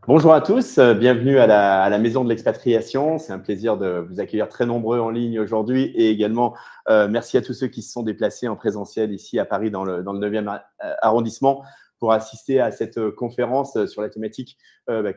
Bonjour à tous, bienvenue à la Maison de l'Expatriation. C'est un plaisir de vous accueillir très nombreux en ligne aujourd'hui et également merci à tous ceux qui se sont déplacés en présentiel ici à Paris dans le 9e arrondissement pour assister à cette conférence sur la thématique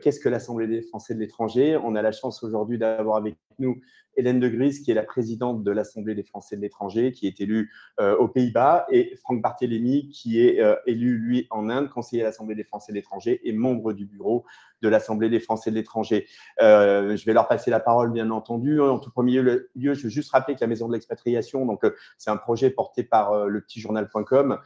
qu'est-ce que l'Assemblée des Français de l'étranger. On a la chance aujourd'hui d'avoir avec nous Hélène de Gries, qui est la présidente de l'Assemblée des Français de l'étranger, qui est élue aux Pays-Bas, et Franck Barthélemy, qui est élu, lui, en Inde, conseiller à l'Assemblée des Français de l'étranger et membre du bureau de l'Assemblée des Français de l'étranger. Je vais leur passer la parole, bien entendu. En tout premier lieu, je veux juste rappeler que la Maison de l'Expatriation, c'est un projet porté par lepetitjournal.com.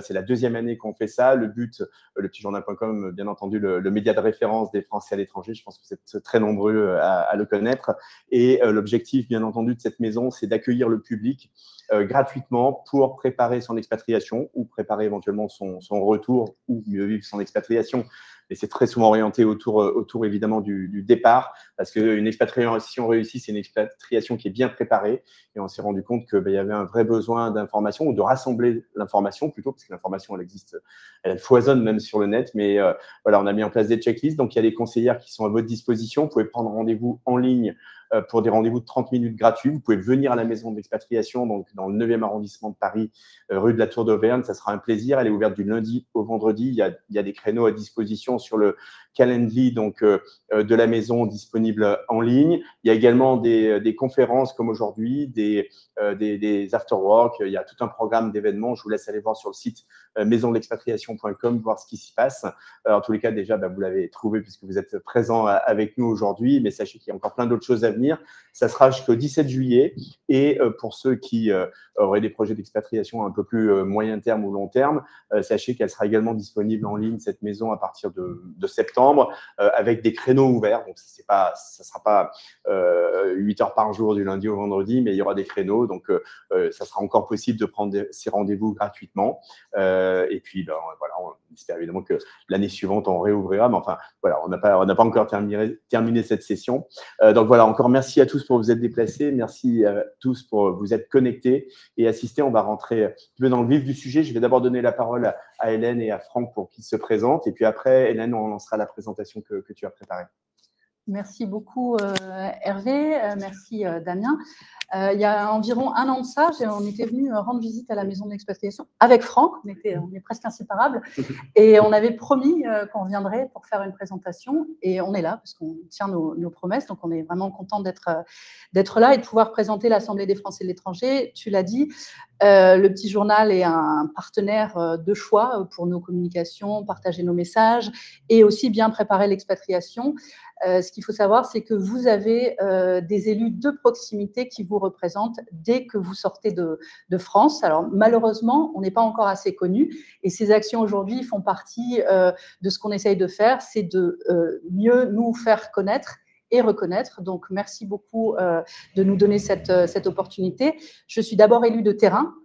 C'est la deuxième année qu'on fait ça. Le but, lepetitjournal.com, bien entendu, le média de référence des Français à l'étranger. Je pense que vous êtes très nombreux à le connaître. Et l'objectif, bien entendu, de cette maison, c'est d'accueillir le public gratuitement pour préparer son expatriation ou préparer éventuellement son retour ou mieux vivre son expatriation. Et c'est très souvent orienté autour évidemment du départ, parce qu'une expatriation réussie, c'est une expatriation qui est bien préparée. Et on s'est rendu compte qu'il y avait un vrai besoin d'information, ou de rassembler l'information plutôt, parce que l'information, elle existe, elle foisonne même sur le net. Mais voilà, on a mis en place des checklists. Donc, il y a des conseillères qui sont à votre disposition. Vous pouvez prendre rendez-vous en ligne pour des rendez-vous de 30 minutes gratuits. Vous pouvez venir à la Maison de l'Expatriation, donc dans le 9e arrondissement de Paris, rue de la Tour d'Auvergne. Ça sera un plaisir. Elle est ouverte du lundi au vendredi. Il y a des créneaux à disposition sur le calendrier de la maison disponible en ligne. Il y a également des conférences comme aujourd'hui, des after-work. Il y a tout un programme d'événements. Je vous laisse aller voir sur le site maisondelexpatriation.com, voir ce qui s'y passe. En tous les cas, déjà, vous l'avez trouvé puisque vous êtes présent avec nous aujourd'hui, mais sachez qu'il y a encore plein d'autres choses à venir. Ça sera jusqu'au 17 juillet. Et pour ceux qui auraient des projets d'expatriation un peu plus moyen terme ou long terme, sachez qu'elle sera également disponible en ligne, cette maison, à partir de septembre, avec des créneaux ouverts. Donc, ça ne sera pas 8 heures par jour du lundi au vendredi, mais il y aura des créneaux. Donc, ça sera encore possible de prendre ces rendez-vous gratuitement. Et puis, voilà, on espère évidemment que l'année suivante, on réouvrira. Mais enfin, voilà, on n'a pas encore terminé cette session. Donc, voilà, encore merci à tous pour vous être déplacés. Merci à tous pour vous être connectés et assistés. On va rentrer un peu dans le vif du sujet. Je vais d'abord donner la parole à Hélène et à Franck pour qu'ils se présentent. Et puis après, Hélène, on lancera la présentation que tu as préparée. Merci beaucoup Hervé, merci Damien. Il y a environ un an de ça, on était venu rendre visite à la Maison de l'Expatriation avec Franck, on est presque inséparables, et on avait promis qu'on viendrait pour faire une présentation, et on est là parce qu'on tient nos promesses, donc on est vraiment content d'être là et de pouvoir présenter l'Assemblée des Français de l'étranger. Tu l'as dit, le Petit Journal est un partenaire de choix pour nos communications, partager nos messages et aussi bien préparer l'expatriation. Ce qu'il faut savoir, c'est que vous avez des élus de proximité qui vous représentent dès que vous sortez de France. Alors malheureusement, on n'est pas encore assez connus et ces actions aujourd'hui font partie de ce qu'on essaye de faire, c'est de mieux nous faire connaître et reconnaître. Donc, merci beaucoup de nous donner cette opportunité. Je suis d'abord élue de terrain,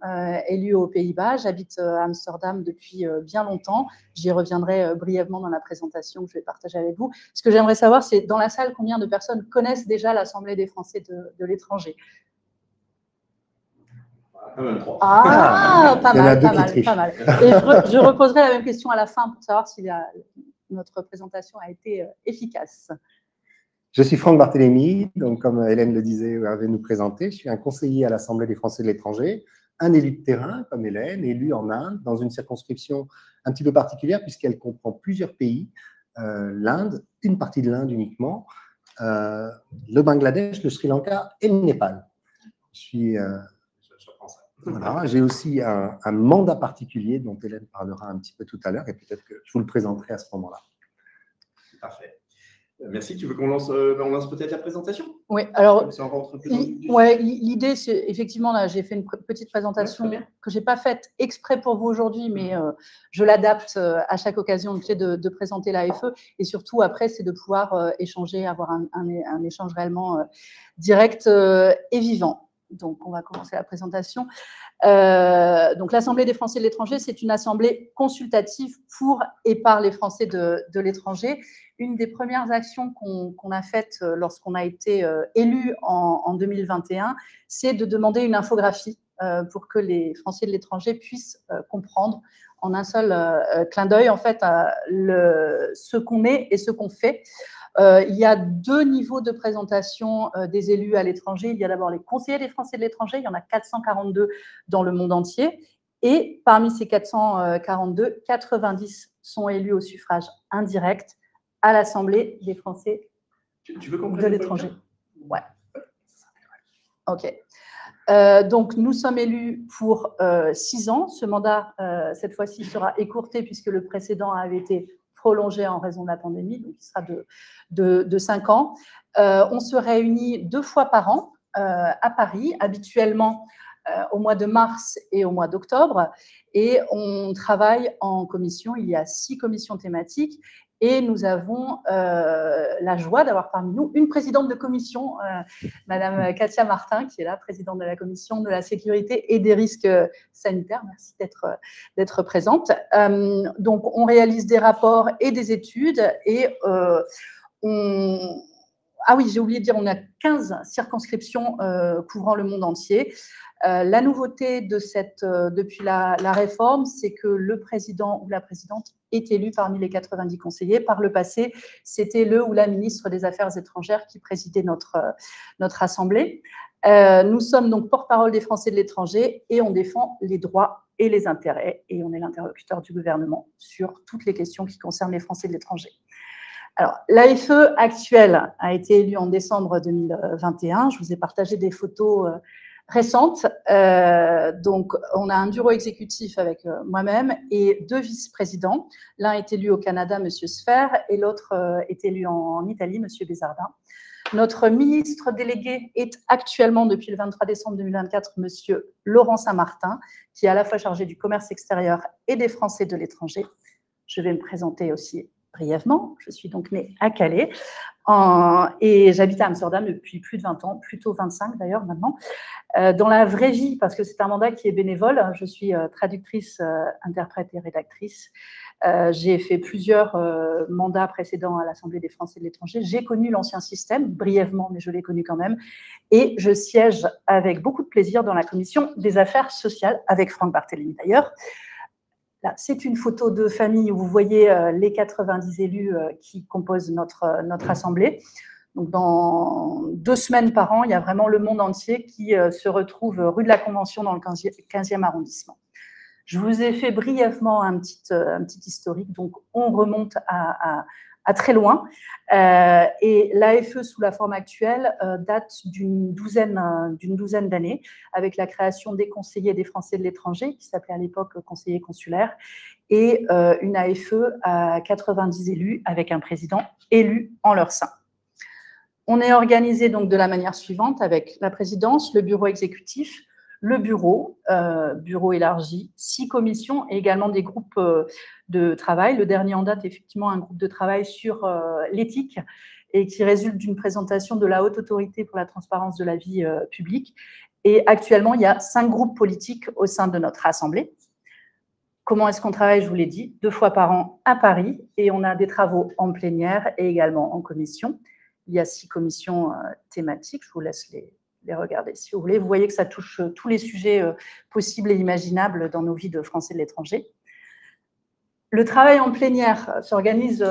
élue aux Pays-Bas. J'habite à Amsterdam depuis bien longtemps. J'y reviendrai brièvement dans la présentation que je vais partager avec vous. Ce que j'aimerais savoir, c'est dans la salle, combien de personnes connaissent déjà l'Assemblée des Français de l'étranger? Ah, pas mal. Et je reposerai la même question à la fin pour savoir si notre présentation a été efficace. Je suis Franck Barthélemy, donc comme Hélène le disait, Hervé nous présenter. Je suis un conseiller à l'Assemblée des Français de l'étranger, un élu de terrain comme Hélène, élu en Inde, dans une circonscription un petit peu particulière puisqu'elle comprend plusieurs pays, l'Inde, une partie de l'Inde uniquement, le Bangladesh, le Sri Lanka et le Népal. Voilà, j'ai aussi un mandat particulier dont Hélène parlera un petit peu tout à l'heure et peut-être que je vous le présenterai à ce moment-là. Parfait. Merci. Tu veux qu'on lance peut-être la présentation? Oui, alors ouais, l'idée, c'est effectivement, là, j'ai fait une petite présentation que je n'ai pas faite exprès pour vous aujourd'hui, mais je l'adapte à chaque occasion de présenter l'AFE. Et surtout, après, c'est de pouvoir échanger, avoir un échange réellement direct et vivant. Donc, on va commencer la présentation. Donc, l'Assemblée des Français de l'étranger, c'est une assemblée consultative pour et par les Français de l'étranger. Une des premières actions qu'on a faites lorsqu'on a été élu en 2021, c'est de demander une infographie pour que les Français de l'étranger puissent comprendre en un seul clin d'œil, en fait, ce qu'on est et ce qu'on fait. Il y a 2 niveaux de présentation des élus à l'étranger. Il y a d'abord les conseillers des Français de l'étranger. Il y en a 442 dans le monde entier. Et parmi ces 442, 90 sont élus au suffrage indirect à l'Assemblée des Français de l'étranger. Ouais. OK. Donc, nous sommes élus pour 6 ans. Ce mandat, cette fois-ci, sera écourté puisque le précédent avait été prolongé en raison de la pandémie, donc il sera de 5 ans. On se réunit 2 fois par an à Paris, habituellement au mois de mars et au mois d'octobre, et on travaille en commission. Il y a 6 commissions thématiques, et nous avons la joie d'avoir parmi nous une présidente de commission, Madame Katia Martin, qui est là, présidente de la commission de la sécurité et des risques sanitaires. Merci d'être présente. Donc, on réalise des rapports et des études, et ah oui, j'ai oublié de dire, on a 15 circonscriptions couvrant le monde entier. La nouveauté depuis la réforme, c'est que le président ou la présidente est élu parmi les 90 conseillers. Par le passé, c'était le ou la ministre des Affaires étrangères qui présidait notre Assemblée. Nous sommes donc porte-parole des Français de l'étranger et on défend les droits et les intérêts, et on est l'interlocuteur du gouvernement sur toutes les questions qui concernent les Français de l'étranger. Alors, l'AFE actuelle a été élue en décembre 2021. Je vous ai partagé des photos récentes. Donc, on a un bureau exécutif avec moi-même et 2 vice-présidents. L'un est élu au Canada, M. Sfer, et l'autre est élu en Italie, M. Bézardin. Notre ministre délégué est actuellement, depuis le 23 décembre 2024, M. Laurent Saint-Martin, qui est à la fois chargé du commerce extérieur et des Français de l'étranger. Je vais me présenter aussi brièvement. Je suis donc née à Calais et j'habite à Amsterdam depuis plus de 20 ans, plutôt 25 d'ailleurs maintenant. Dans la vraie vie, parce que c'est un mandat qui est bénévole, je suis traductrice, interprète et rédactrice. J'ai fait plusieurs mandats précédents à l'Assemblée des Français de l'étranger. J'ai connu l'ancien système, brièvement, mais je l'ai connu quand même. Et je siège avec beaucoup de plaisir dans la commission des affaires sociales, avec Franck Barthélémy d'ailleurs. Là, c'est une photo de famille où vous voyez les 90 élus qui composent notre Assemblée. Donc, dans 2 semaines par an, il y a vraiment le monde entier qui se retrouve rue de la Convention dans le 15e arrondissement. Je vous ai fait brièvement un petit historique. Donc, on remonte à très loin. Et l'AFE, sous la forme actuelle, date d'une douzaine d'années, avec la création des conseillers des Français de l'étranger, qui s'appelait à l'époque conseillers consulaires, et une AFE à 90 élus, avec un président élu en leur sein. On est organisé donc de la manière suivante, avec la présidence, le bureau exécutif, le bureau élargi, 6 commissions et également des groupes de travail. Le dernier en date, effectivement, un groupe de travail sur l'éthique et qui résulte d'une présentation de la Haute Autorité pour la transparence de la vie publique. Et actuellement, il y a 5 groupes politiques au sein de notre Assemblée. Comment est-ce qu'on travaille? Je vous l'ai dit, 2 fois par an à Paris, et on a des travaux en plénière et également en commission. Il y a 6 commissions thématiques, je vous laisse les regarder si vous voulez. Vous voyez que ça touche tous les sujets possibles et imaginables dans nos vies de Français de l'étranger. Le travail en plénière s'organise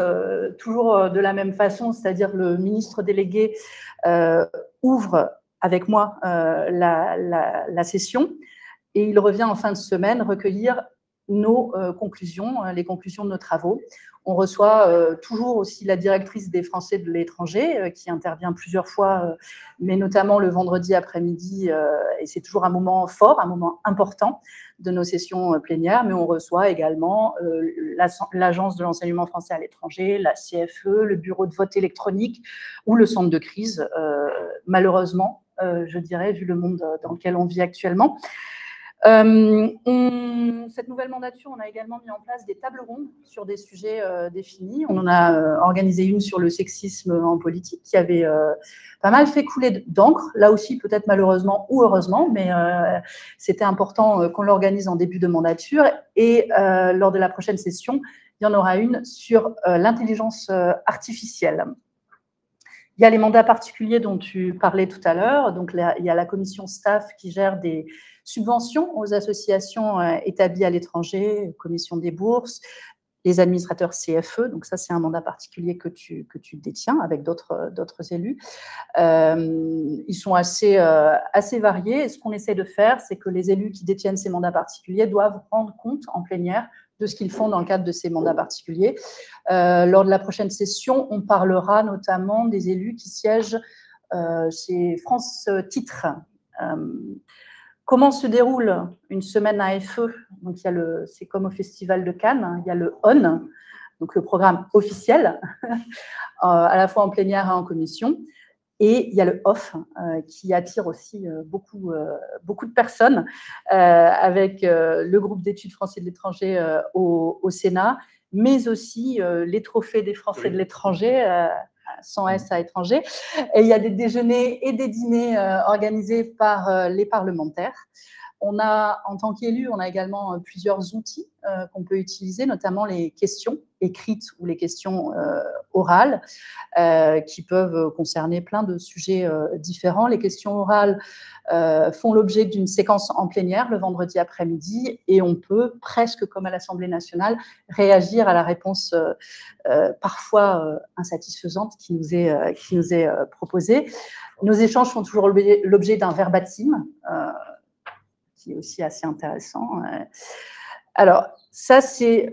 toujours de la même façon, c'est-à-dire le ministre délégué ouvre avec moi la session et il revient en fin de semaine recueillir nos conclusions, les conclusions de nos travaux. On reçoit toujours aussi la directrice des Français de l'étranger qui intervient plusieurs fois, mais notamment le vendredi après-midi, et c'est toujours un moment fort, un moment important de nos sessions plénières, mais on reçoit également l'Agence de l'enseignement français à l'étranger, la CFE, le bureau de vote électronique ou le centre de crise, malheureusement, je dirais, vu le monde dans lequel on vit actuellement. Cette nouvelle mandature, on a également mis en place des tables rondes sur des sujets définis. On en a organisé une sur le sexisme en politique qui avait pas mal fait couler d'encre, là aussi peut-être malheureusement ou heureusement, mais c'était important qu'on l'organise en début de mandature. Et lors de la prochaine session, il y en aura une sur l'intelligence artificielle. Il y a les mandats particuliers dont tu parlais tout à l'heure. Donc, il y a la commission staff qui gère des subventions aux associations établies à l'étranger, commission des bourses, les administrateurs CFE, donc ça c'est un mandat particulier que tu détiens avec d'autres élus. Ils sont assez variés, et ce qu'on essaie de faire, c'est que les élus qui détiennent ces mandats particuliers doivent rendre compte en plénière de ce qu'ils font dans le cadre de ces mandats particuliers. Lors de la prochaine session, on parlera notamment des élus qui siègent chez France Titres. Comment se déroule une semaine AFE? Donc, c'est comme au Festival de Cannes, hein, il y a le ON, donc le programme officiel, à la fois en plénière et en commission. Et il y a le OFF, qui attire aussi beaucoup de personnes, avec le groupe d'études français de l'étranger au Sénat, mais aussi les trophées des Français de l'étranger, sans S à étranger. Et il y a des déjeuners et des dîners organisés par les parlementaires. En tant qu'élu, on a également plusieurs outils qu'on peut utiliser, notamment les questions écrites ou les questions orales, qui peuvent concerner plein de sujets différents. Les questions orales font l'objet d'une séquence en plénière le vendredi après-midi, et on peut, presque comme à l'Assemblée nationale, réagir à la réponse parfois insatisfaisante qui nous est proposée. Nos échanges font toujours l'objet d'un verbatim, qui est aussi assez intéressant. Alors, ça, c'est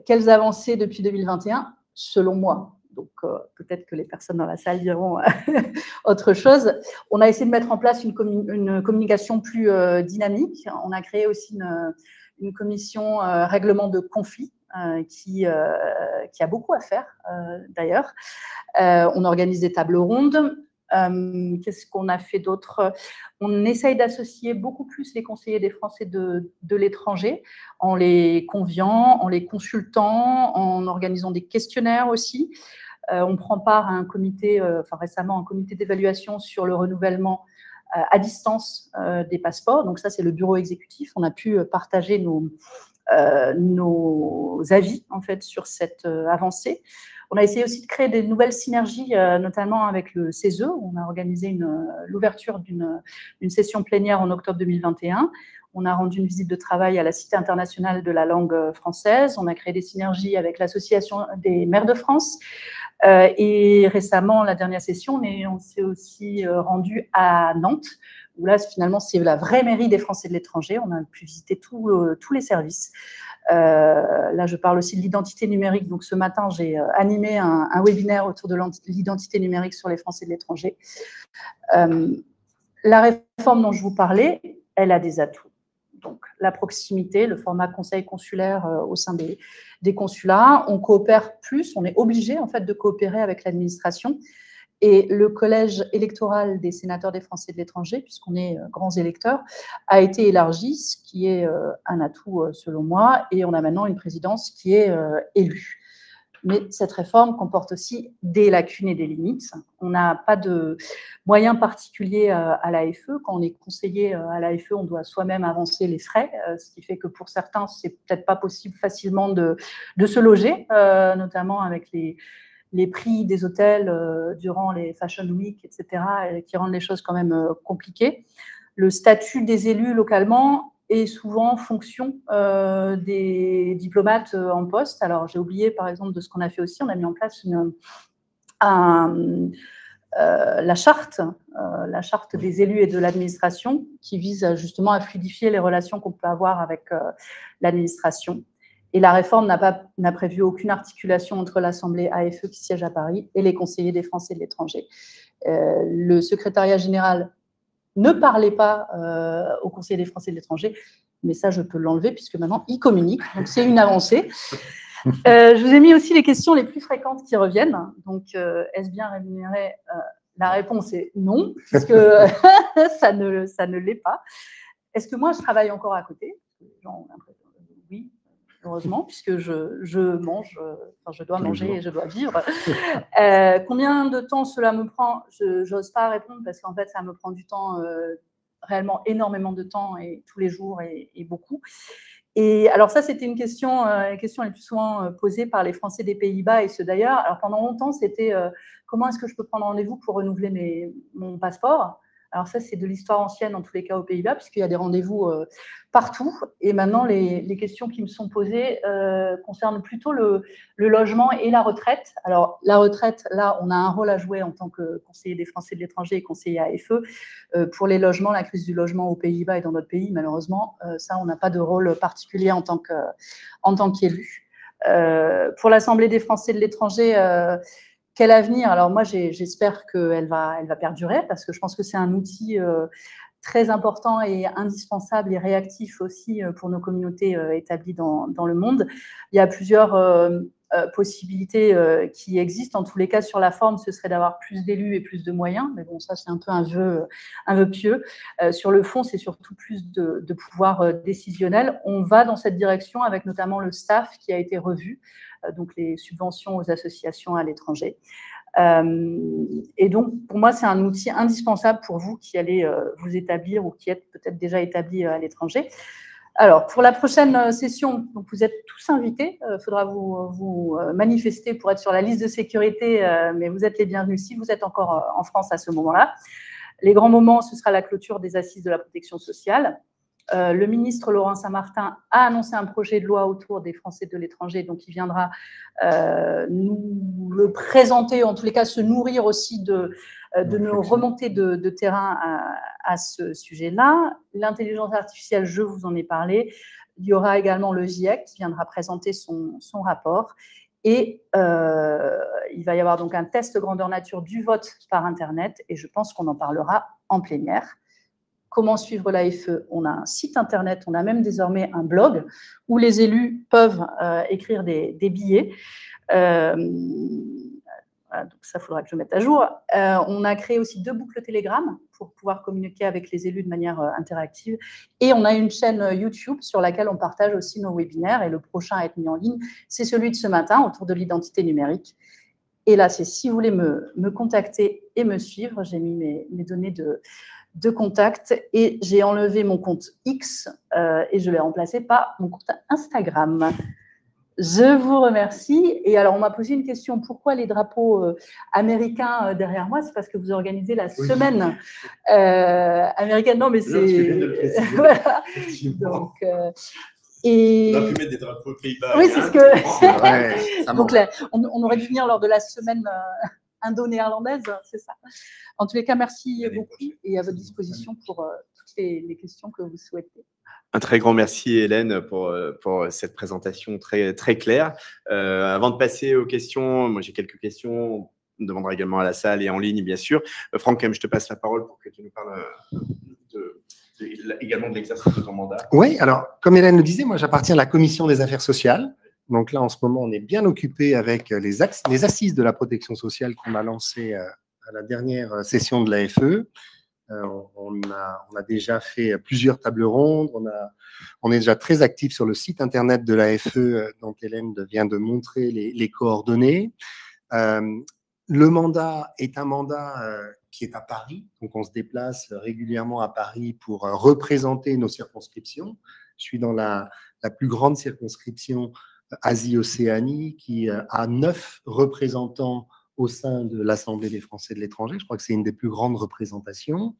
quelles avancées depuis 2021, selon moi. Donc, peut-être que les personnes dans la salle diront autre chose. On a essayé de mettre en place une communication plus dynamique. On a créé aussi une commission règlement de conflits qui a beaucoup à faire, d'ailleurs. On organise des tables rondes. Qu'est-ce qu'on a fait d'autre? On essaye d'associer beaucoup plus les conseillers des Français de l'étranger, en les conviant, en les consultant, en organisant des questionnaires aussi. On prend part à un comité, récemment un comité d'évaluation sur le renouvellement à distance des passeports. Donc ça, c'est le bureau exécutif. On a pu partager nos avis en fait sur cette avancée. On a essayé aussi de créer des nouvelles synergies, notamment avec le CESE. On a organisé l'ouverture d'une session plénière en octobre 2021. On a rendu une visite de travail à la Cité internationale de la langue française. On a créé des synergies avec l'Association des maires de France. Et récemment, la dernière session, on s'est aussi rendu à Nantes, où là, finalement, c'est la vraie mairie des Français de l'étranger. On a pu visiter tous les services. Là, je parle aussi de l'identité numérique. Donc, ce matin, j'ai animé un webinaire autour de l'identité numérique sur les Français de l'étranger. La réforme dont je vous parlais, elle a des atouts. Donc, la proximité, le format conseil consulaire au sein des consulats. On coopère plus, on est obligé, en fait, de coopérer avec l'administration. Et le collège électoral des sénateurs des Français de l'étranger, puisqu'on est grands électeurs, a été élargi, ce qui est un atout selon moi, et on a maintenant une présidence qui est élue. Mais cette réforme comporte aussi des lacunes et des limites. On n'a pas de moyens particuliers à l'AFE. Quand on est conseiller à l'AFE, on doit soi-même avancer les frais, ce qui fait que pour certains, c'est peut-être pas possible facilement de se loger, notamment avec les prix des hôtels durant les Fashion Week, etc., qui rendent les choses quand même compliquées. Le statut des élus localement est souvent en fonction des diplomates en poste. Alors, j'ai oublié, par exemple, de ce qu'on a fait aussi. On a mis en place la charte des élus et de l'administration qui vise justement à fluidifier les relations qu'on peut avoir avec l'administration. Et la réforme n'a prévu aucune articulation entre l'Assemblée AFE qui siège à Paris et les conseillers des Français de l'étranger. Le secrétariat général ne parlait pas aux conseillers des Français de l'étranger, mais ça, je peux l'enlever puisque maintenant, ils communiquent. Donc, c'est une avancée. Je vous ai mis aussi les questions les plus fréquentes qui reviennent. Donc, est-ce bien rémunéré? La réponse est non, puisque ça ne l'est pas. Est-ce que moi, je travaille encore à côté? Oui. Heureusement, puisque je mange, je dois manger et je dois vivre. Combien de temps cela me prend? Je n'ose pas répondre parce qu'en fait, ça me prend du temps, réellement énormément de temps, et tous les jours et beaucoup. Et alors ça, c'était une question les plus souvent posée par les Français des Pays-Bas et ceux d'ailleurs. Alors pendant longtemps, c'était comment est-ce que je peux prendre rendez-vous pour renouveler mon passeport? Alors ça, c'est de l'histoire ancienne, en tous les cas, aux Pays-Bas, puisqu'il y a des rendez-vous partout. Et maintenant, les questions qui me sont posées concernent plutôt le logement et la retraite. Alors, la retraite, là, on a un rôle à jouer en tant que conseiller des Français de l'étranger et conseiller AFE. Pour les logements, la crise du logement aux Pays-Bas et dans notre pays, malheureusement, ça, on n'a pas de rôle particulier en tant qu'élu. Pour l'Assemblée des Français de l'étranger, quel avenir? Alors moi, j'espère qu'elle va perdurer, parce que je pense que c'est un outil très important et indispensable et réactif aussi pour nos communautés établies dans le monde. Il y a plusieurs possibilités qui existent. En tous les cas, sur la forme, ce serait d'avoir plus d'élus et plus de moyens. Mais bon, ça, c'est un peu un vœu pieux. Sur le fond, c'est surtout plus de pouvoir décisionnel. On va dans cette direction avec notamment le staff qui a été revu, donc les subventions aux associations à l'étranger. Et donc, pour moi, c'est un outil indispensable pour vous qui allez vous établir ou qui êtes peut-être déjà établis à l'étranger. Alors, pour la prochaine session, donc vous êtes tous invités. Il faudra vous manifester pour être sur la liste de sécurité, mais vous êtes les bienvenus si vous êtes encore en France à ce moment-là. Les grands moments, ce sera la clôture des assises de la protection sociale. Le ministre Laurent Saint-Martin a annoncé un projet de loi autour des Français de l'étranger, donc il viendra nous le présenter, en tous les cas se nourrir aussi de nos remontées de terrain à ce sujet-là. L'intelligence artificielle, je vous en ai parlé. Il y aura également le GIEC qui viendra présenter son rapport. Et il va y avoir donc un test grandeur nature du vote par Internet, et je pense qu'on en parlera en plénière. Comment suivre l'AFE? On a un site internet, on a même désormais un blog où les élus peuvent écrire des billets. Voilà, donc ça, il faudra que je mette à jour. On a créé aussi 2 boucles Telegram pour pouvoir communiquer avec les élus de manière interactive. Et on a une chaîne YouTube sur laquelle on partage aussi nos webinaires. Et le prochain à être mis en ligne, c'est celui de ce matin autour de l'identité numérique. Et là, c'est si vous voulez me contacter et me suivre, j'ai mis mes données de contact et j'ai enlevé mon compte X et je l'ai remplacé par mon compte Instagram. Je vous remercie. Et alors, on m'a posé une question. Pourquoi les drapeaux américains derrière moi? C'est parce que vous organisez la semaine américaine. Non, mais c'est… Voilà. Donc, et… On a pu mettre des drapeaux Pays-Bas. Oui, c'est ce que… Ouais, donc là, on aurait dû venir lors de la semaine indo-néerlandaise, c'est ça. En tous les cas, merci beaucoup et à votre disposition pour toutes les questions que vous souhaitez. Un très grand merci, Hélène, pour cette présentation très, très claire. Avant de passer aux questions, moi j'ai quelques questions. On demandera également à la salle et en ligne, bien sûr. Franck, je te passe la parole pour que tu nous parles également de l'exercice de ton mandat. Oui, alors, comme Hélène le disait, moi j'appartiens à la commission des affaires sociales. Donc là, en ce moment, on est bien occupé avec les assises de la protection sociale qu'on a lancées à la dernière session de l'AFE. On a déjà fait plusieurs tables rondes. On est déjà très actif sur le site internet de l'AFE, dont Hélène vient de montrer les coordonnées. Le mandat est un mandat qui est à Paris. Donc, on se déplace régulièrement à Paris pour représenter nos circonscriptions. Je suis dans la plus grande circonscription Asie-Océanie qui a 9 représentants au sein de l'Assemblée des Français de l'étranger. Je crois que c'est une des plus grandes représentations.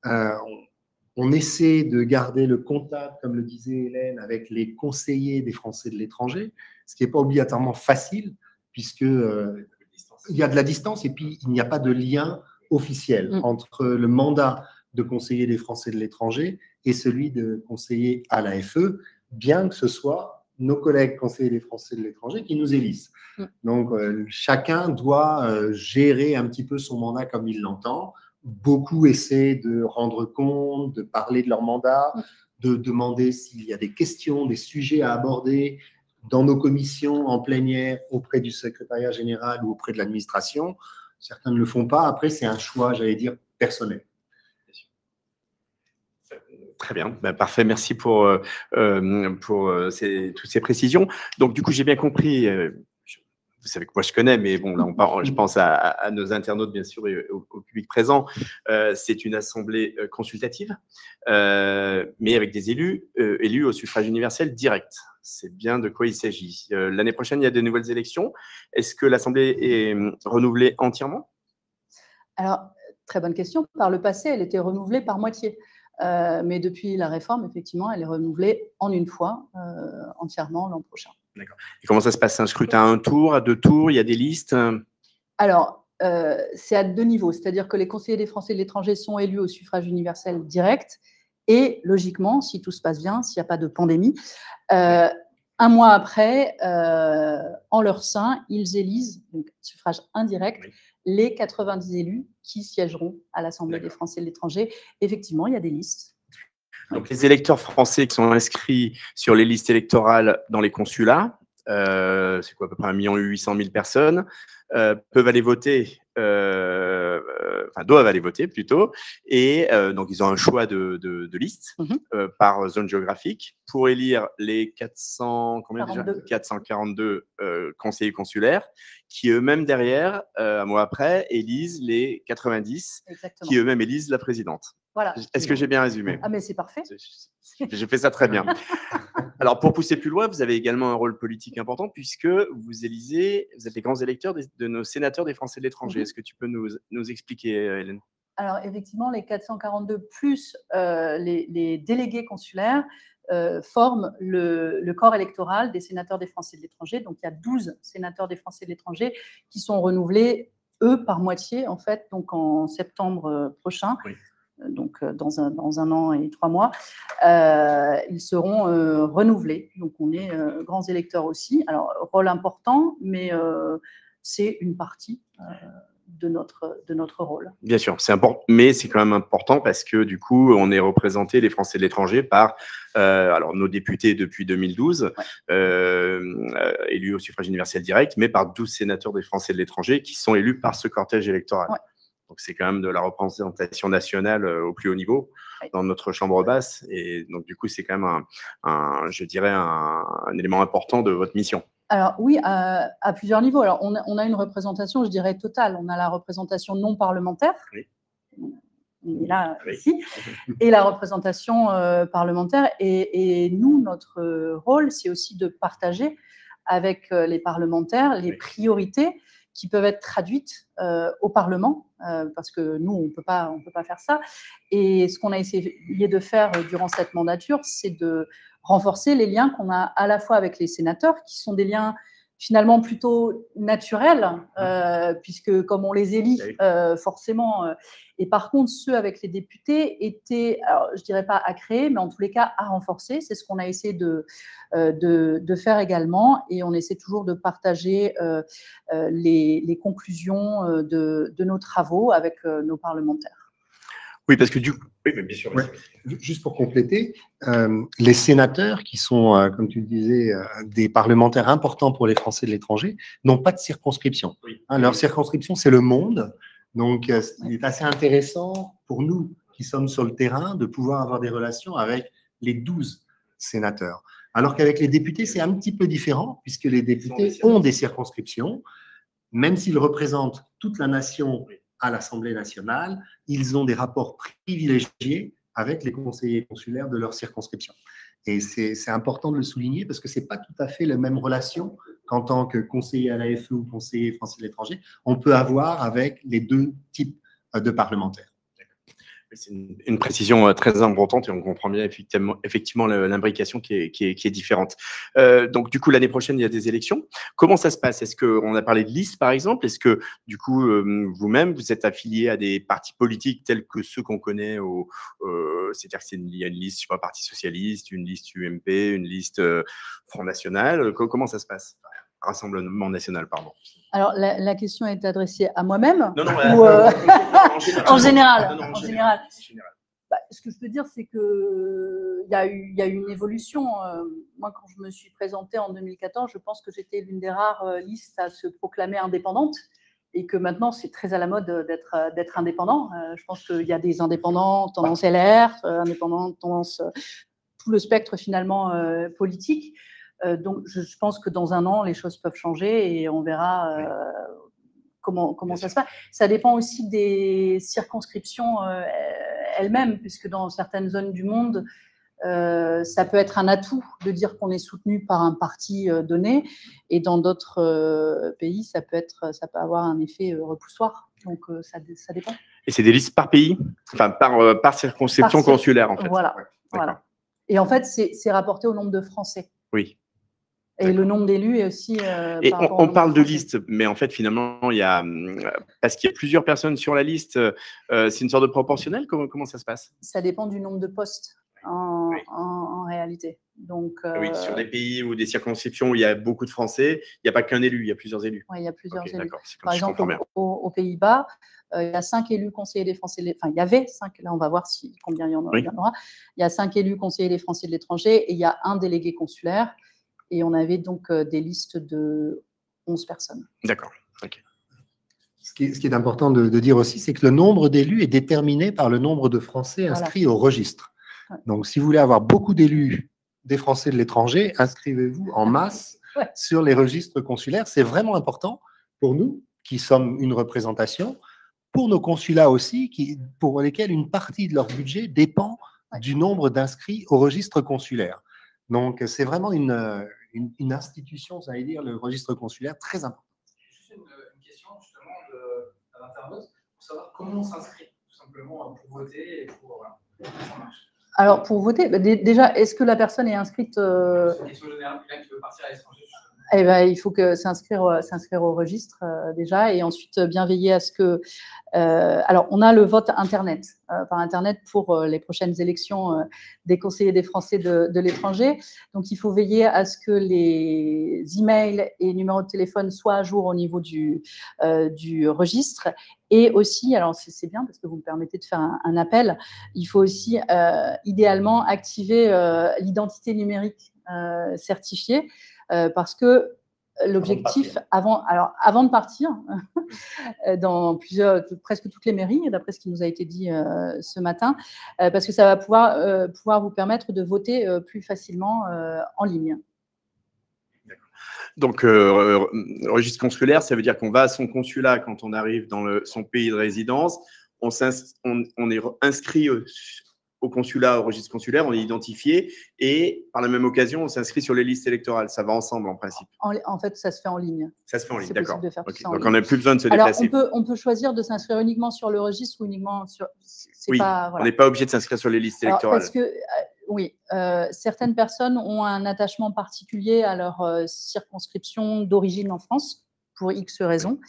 On essaie de garder le contact, comme le disait Hélène, avec les conseillers des Français de l'étranger, ce qui n'est pas obligatoirement facile, puisque il y a de la distance et puis il n'y a pas de lien officiel entre le mandat de conseiller des Français de l'étranger et celui de conseiller à l'AFE, bien que ce soit nos collègues conseillers des Français de l'étranger qui nous élisent. Donc, chacun doit gérer un petit peu son mandat comme il l'entend. Beaucoup essaient de rendre compte, de parler de leur mandat, de demander s'il y a des questions, des sujets à aborder dans nos commissions, en plénière, auprès du secrétariat général ou auprès de l'administration. Certains ne le font pas. Après, c'est un choix, j'allais dire, personnel. Très bien, parfait. Merci pour toutes ces précisions. Donc, du coup, j'ai bien compris. Vous savez que moi, je connais, mais bon, là, je pense à nos internautes, bien sûr, et au public présent. C'est une assemblée consultative, mais avec des élus au suffrage universel direct. C'est bien de quoi il s'agit. L'année prochaine, il y a de nouvelles élections. Est-ce que l'assemblée est renouvelée entièrement? Alors, Très bonne question. Par le passé, elle était renouvelée par moitié. Mais depuis la réforme, effectivement, elle est renouvelée en une fois, entièrement l'an prochain. D'accord. Et comment ça se passe? C'est un scrutin à 1 tour, à 2 tours? Il y a des listes? Alors, c'est à 2 niveaux. C'est-à-dire que les conseillers des Français de l'étranger sont élus au suffrage universel direct. Et logiquement, si tout se passe bien, s'il n'y a pas de pandémie, un mois après, en leur sein, ils élisent, donc suffrage indirect, les 90 élus qui siégeront à l'Assemblée des Français de l'étranger. Effectivement, il y a des listes. Donc, les électeurs français qui sont inscrits sur les listes électorales dans les consulats, c'est quoi, à peu près 1 800 000 personnes, peuvent aller voter, enfin doivent aller voter plutôt, et donc ils ont un choix de liste par zone géographique pour élire les 442 conseillers consulaires qui eux-mêmes derrière, un mois après, élisent les 90 Exactement. qui eux-mêmes élisent la présidente. Voilà. Est-ce que j'ai bien résumé? Ah, mais c'est parfait. J'ai fait ça très bien. Alors, pour pousser plus loin, vous avez également un rôle politique important puisque vous êtes les grands électeurs de nos sénateurs des Français de l'étranger. Est-ce que tu peux nous expliquer, Hélène? Alors, effectivement, les 442 plus les délégués consulaires forment le corps électoral des sénateurs des Français de l'étranger. Donc, il y a 12 sénateurs des Français de l'étranger qui sont renouvelés, eux, par moitié, en fait, donc en septembre prochain. Oui. Donc dans un an et 3 mois, ils seront renouvelés. Donc on est grands électeurs aussi. Alors, rôle important, mais c'est une partie de notre rôle. Bien sûr, c'est important, mais c'est quand même important parce que du coup, on est représenté, les Français de l'étranger, par alors nos députés depuis 2012, élus au suffrage universel direct, mais par 12 sénateurs des Français de l'étranger qui sont élus par ce cortège électoral. Ouais. Donc, c'est quand même de la représentation nationale au plus haut niveau dans notre chambre basse. Et donc, du coup, c'est quand même je dirais, un élément important de votre mission. Alors, oui, à plusieurs niveaux. Alors, on a une représentation, je dirais, totale. On a la représentation non parlementaire. Oui. On est là, ici. Et la représentation parlementaire. Et nous, notre rôle, c'est aussi de partager avec les parlementaires les priorités qui peuvent être traduites au Parlement, parce que nous, on peut pas faire ça. Et ce qu'on a essayé de faire durant cette mandature, c'est de renforcer les liens qu'on a à la fois avec les sénateurs, qui sont des liens finalement plutôt naturels, puisque comme on les élit, forcément. Et par contre, ceux avec les députés étaient, alors, je dirais pas à créer, mais en tous les cas à renforcer. C'est ce qu'on a essayé de faire également. Et on essaie toujours de partager les conclusions de nos travaux avec nos parlementaires. Oui, parce que du coup, oui, bien sûr. Ouais. Juste pour compléter, les sénateurs, qui sont, comme tu le disais, des parlementaires importants pour les Français de l'étranger, n'ont pas de circonscription. Oui. Leur circonscription, c'est le monde. Donc, il est assez intéressant pour nous qui sommes sur le terrain de pouvoir avoir des relations avec les 12 sénateurs. Alors qu'avec les députés, c'est un petit peu différent, puisque les députés ont des circonscriptions, même s'ils représentent toute la nation à l'Assemblée nationale, ils ont des rapports privilégiés avec les conseillers consulaires de leur circonscription. Et c'est important de le souligner parce que ce n'est pas tout à fait la même relation qu'en tant que conseiller à l'AFE ou conseiller français de l'étranger, on peut avoir avec les deux types de parlementaires. C'est une précision très importante et on comprend bien effectivement l'imbrication qui est différente. Donc, du coup, l'année prochaine, il y a des élections. Comment ça se passe? Est-ce qu'on a parlé de liste, par exemple? Est-ce que, du coup, vous-même, vous êtes affilié à des partis politiques tels que ceux qu'on connaît c'est-à-dire qu'il y a une liste, je sais pas, Parti Socialiste, une liste UMP, une liste Front National. Comment ça se passe? Rassemblement National, pardon. Alors, la question est adressée à moi-même ou en général. En général. Bah, ce que je peux dire, c'est qu'il y a eu une évolution. Moi, quand je me suis présentée en 2014, je pense que j'étais l'une des rares listes à se proclamer indépendante et que maintenant, c'est très à la mode d'être indépendant. Je pense qu'il y a des indépendants tendance LR, indépendants tendance tout le spectre finalement politique. Donc, je pense que dans un an, les choses peuvent changer et on verra comment ça se passe. Ça dépend aussi des circonscriptions elles-mêmes, puisque dans certaines zones du monde, ça peut être un atout de dire qu'on est soutenu par un parti donné, et dans d'autres pays, ça peut avoir un effet repoussoir. Donc, ça dépend. Et c'est des listes par pays, enfin par circonscription consulaire, en fait. Voilà. Ouais, voilà. Et en fait, c'est rapporté au nombre de Français. Oui. Et le nombre d'élus est aussi. Et on parle de liste, mais en fait, finalement, il y a, parce qu'il y a plusieurs personnes sur la liste, c'est une sorte de proportionnel. Comment ça se passe? Ça dépend du nombre de postes en réalité. Donc, oui, sur des pays ou des circonscriptions où il y a beaucoup de Français, il n'y a pas qu'un élu, il y a plusieurs élus. Oui, il y a plusieurs élus. Par exemple, aux Pays-Bas, il y a 5 élus conseillers des Français. Enfin, il y avait 5. Là, on va voir combien il y en aura. Il y a 5 élus conseillers des Français de l'étranger et il y a un délégué consulaire. Et on avait donc des listes de 11 personnes. D'accord. Okay. Ce qui est important de dire aussi, c'est que le nombre d'élus est déterminé par le nombre de Français inscrits au registre. Ouais. Donc, si vous voulez avoir beaucoup d'élus des Français de l'étranger, inscrivez-vous en masse sur les registres consulaires. C'est vraiment important pour nous, qui sommes une représentation, pour nos consulats aussi, pour lesquels une partie de leur budget dépend du nombre d'inscrits au registre consulaire. Donc, c'est vraiment une institution, vous allez dire, le registre consulaire, très important. Juste une question justement à l'internaute pour savoir comment on s'inscrit, tout simplement pour voter et pour voilà, comment ça marche. Alors, pour voter, déjà, est-ce que la personne est inscrite C'est une question générale, quelqu'un qui veut partir à l'étranger. Eh ben, il faut que s'inscrire au registre déjà, et ensuite bien veiller à ce que. Alors, on a le vote Internet, par Internet pour les prochaines élections des conseillers des Français de l'étranger. Donc, il faut veiller à ce que les emails et numéros de téléphone soient à jour au niveau du registre. Et aussi, alors c'est bien parce que vous me permettez de faire un appel, il faut aussi idéalement activer l'identité numérique certifiée. Parce que l'objectif, avant de partir, dans presque toutes les mairies, d'après ce qui nous a été dit ce matin, parce que ça va pouvoir vous permettre de voter plus facilement en ligne. Donc, registre consulaire, ça veut dire qu'on va à son consulat quand on arrive dans son pays de résidence, on est inscrit au consulat, au registre consulaire, on est identifié et par la même occasion, on s'inscrit sur les listes électorales. Ça va ensemble en principe. En fait, ça se fait en ligne. Ça se fait en ligne, d'accord. Okay. Donc, on n'a plus besoin de se déplacer. Alors, on peut choisir de s'inscrire uniquement sur le registre ou uniquement sur. Oui, voilà. On n'est pas obligé de s'inscrire sur les listes électorales. Parce que, oui, certaines personnes ont un attachement particulier à leur circonscription d'origine en France, pour X raisons.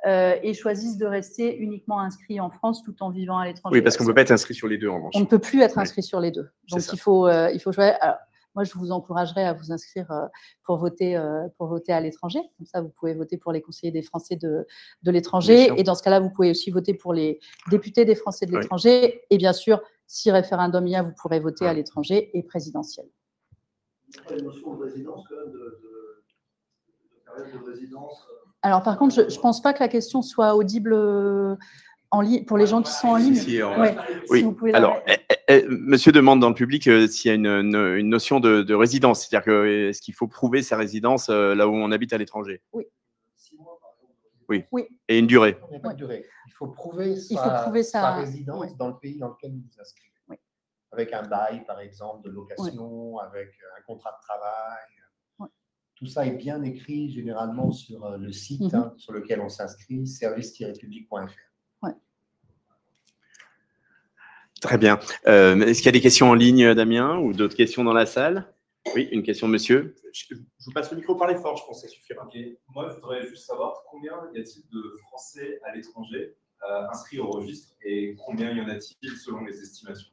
Et choisissent de rester uniquement inscrits en France tout en vivant à l'étranger. Oui, parce qu'on ne peut pas être inscrit sur les deux en revanche. On ne peut plus être inscrit sur les deux. Donc, il faut choisir. Alors, moi, je vous encouragerais à vous inscrire pour voter à l'étranger. Comme ça, vous pouvez voter pour les conseillers des Français de l'étranger. Et dans ce cas-là, vous pouvez aussi voter pour les députés des Français de l'étranger. Et bien sûr, si référendum il y a, vous pourrez voter à l'étranger et présidentiel. Il y a une notion de résidence, quand même, de période de résidence. Alors, par contre, je ne pense pas que la question soit audible en ligne pour les gens qui sont en ligne. Oui. Si alors, monsieur demande dans le public s'il y a une notion de résidence. C'est-à-dire que est-ce qu'il faut prouver sa résidence là où on habite à l'étranger? Oui. 6 mois, par exemple. Oui. Et une durée? Il n'y a pas de durée. Il faut prouver sa résidence dans le pays dans lequel vous vous inscrivez. Oui. Avec un bail, par exemple, de location, avec un contrat de travail. Tout ça est bien écrit généralement sur le site sur lequel on s'inscrit, service-public.fr. Ouais. Très bien. Est-ce qu'il y a des questions en ligne, Damien, ou d'autres questions dans la salle? Oui, une question de monsieur. Je vous passe le micro, parlez fort, je pense que ça suffira. Okay. Moi, je voudrais juste savoir combien y a-t-il de Français à l'étranger inscrits au registre et combien y en a-t-il selon les estimations?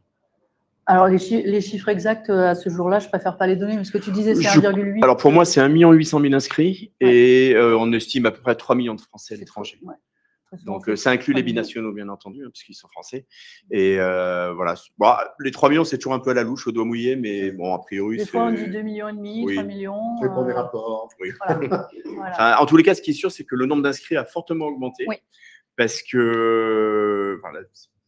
Alors, les chiffres exacts à ce jour-là, je préfère pas les donner, mais ce que tu disais, c'est 1,8. Alors, pour moi, c'est 1 800 000 inscrits et on estime à peu près 3 millions de Français à l'étranger. Ouais. Donc, ça inclut les binationaux, bien entendu, puisqu'ils sont français. Et voilà. Bon, les 3 millions, c'est toujours un peu à la louche, au doigt mouillé, mais bon, a priori, des fois, on dit 2,5 millions, 3 millions. C'est pour des rapports. Oui. Voilà. Enfin, en tous les cas, ce qui est sûr, c'est que le nombre d'inscrits a fortement augmenté. Oui. Parce que, enfin,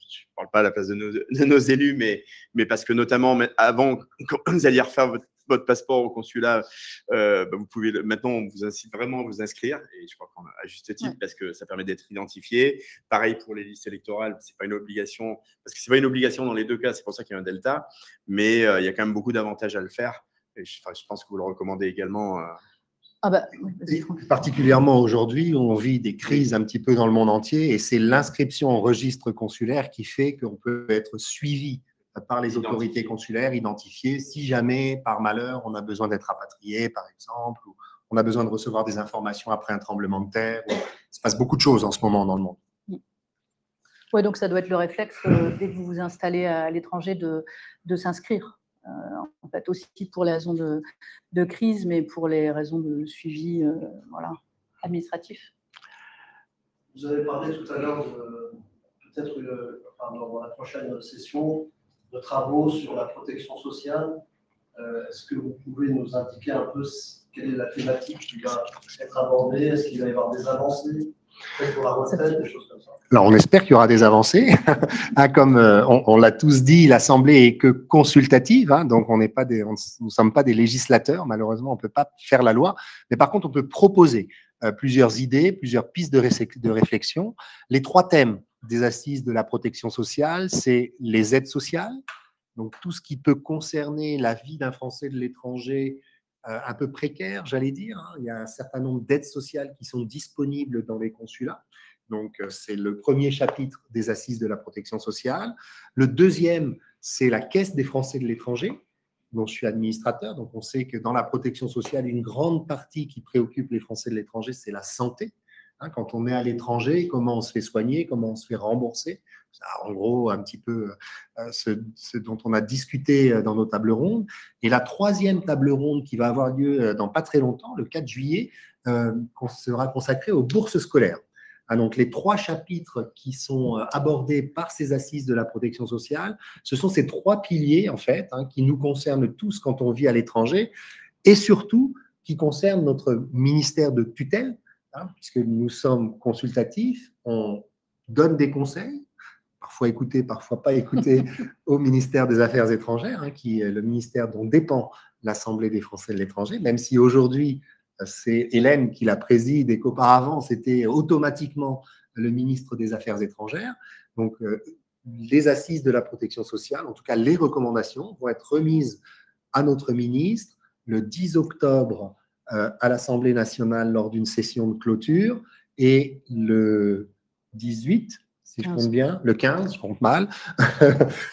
je ne parle pas à la place de nos élus, mais parce que notamment, avant, quand vous alliez refaire votre passeport au consulat, vous pouvez, maintenant, on vous incite vraiment à vous inscrire, et je crois qu'à juste titre, parce que ça permet d'être identifié. Pareil pour les listes électorales, c'est pas une obligation, parce que c'est pas une obligation dans les deux cas, c'est pour ça qu'il y a un delta, mais il y a quand même beaucoup d'avantages à le faire, et je pense que vous le recommandez également. Ah bah, oui, vas-y, Franck. Particulièrement aujourd'hui, on vit des crises un petit peu dans le monde entier et c'est l'inscription en registre consulaire qui fait qu'on peut être suivi par les autorités consulaires, identifié, si jamais, par malheur, on a besoin d'être rapatrié, par exemple, ou on a besoin de recevoir des informations après un tremblement de terre. Il se passe beaucoup de choses en ce moment dans le monde. Oui, donc ça doit être le réflexe, dès que vous vous installez à l'étranger, de s'inscrire. En fait, aussi pour les raisons de crise, mais pour les raisons de suivi voilà, administratif. Vous avez parlé tout à l'heure peut-être dans la prochaine session de travaux sur la protection sociale. Est-ce que vous pouvez nous indiquer un peu quelle est la thématique qui va être abordée? Est-ce qu'il va y avoir des avancées pour la retraite, des choses comme ça? Alors, on espère qu'il y aura des avancées. Comme on l'a tous dit, l'Assemblée est que consultative, donc nous ne sommes pas des législateurs, malheureusement, on ne peut pas faire la loi, mais par contre, on peut proposer plusieurs idées, plusieurs pistes de réflexion. Les 3 thèmes des assises de la protection sociale, c'est les aides sociales, donc tout ce qui peut concerner la vie d'un Français de l'étranger un peu précaire, j'allais dire. Il y a un certain nombre d'aides sociales qui sont disponibles dans les consulats. Donc, c'est le premier chapitre des assises de la protection sociale. Le deuxième, c'est la Caisse des Français de l'étranger, dont je suis administrateur. Donc, on sait que dans la protection sociale, une grande partie qui préoccupe les Français de l'étranger, c'est la santé. Quand on est à l'étranger, comment on se fait soigner, comment on se fait rembourser. En gros, un petit peu ce dont on a discuté dans nos tables rondes. Et la 3e table ronde qui va avoir lieu dans pas très longtemps, le 4 juillet, sera consacrée aux bourses scolaires. Donc, les 3 chapitres qui sont abordés par ces assises de la protection sociale, ce sont ces 3 piliers, en fait, qui nous concernent tous quand on vit à l'étranger et surtout qui concernent notre ministère de tutelle, puisque nous sommes consultatifs, on donne des conseils, parfois écoutés, parfois pas écoutés, au ministère des Affaires étrangères, qui est le ministère dont dépend l'Assemblée des Français de l'étranger, même si aujourd'hui, c'est Hélène qui la préside et qu'auparavant, c'était automatiquement le ministre des Affaires étrangères. Donc, les assises de la protection sociale, en tout cas les recommandations, vont être remises à notre ministre le 10 octobre à l'Assemblée nationale lors d'une session de clôture et le 18, si je compte bien, le 15, je compte mal,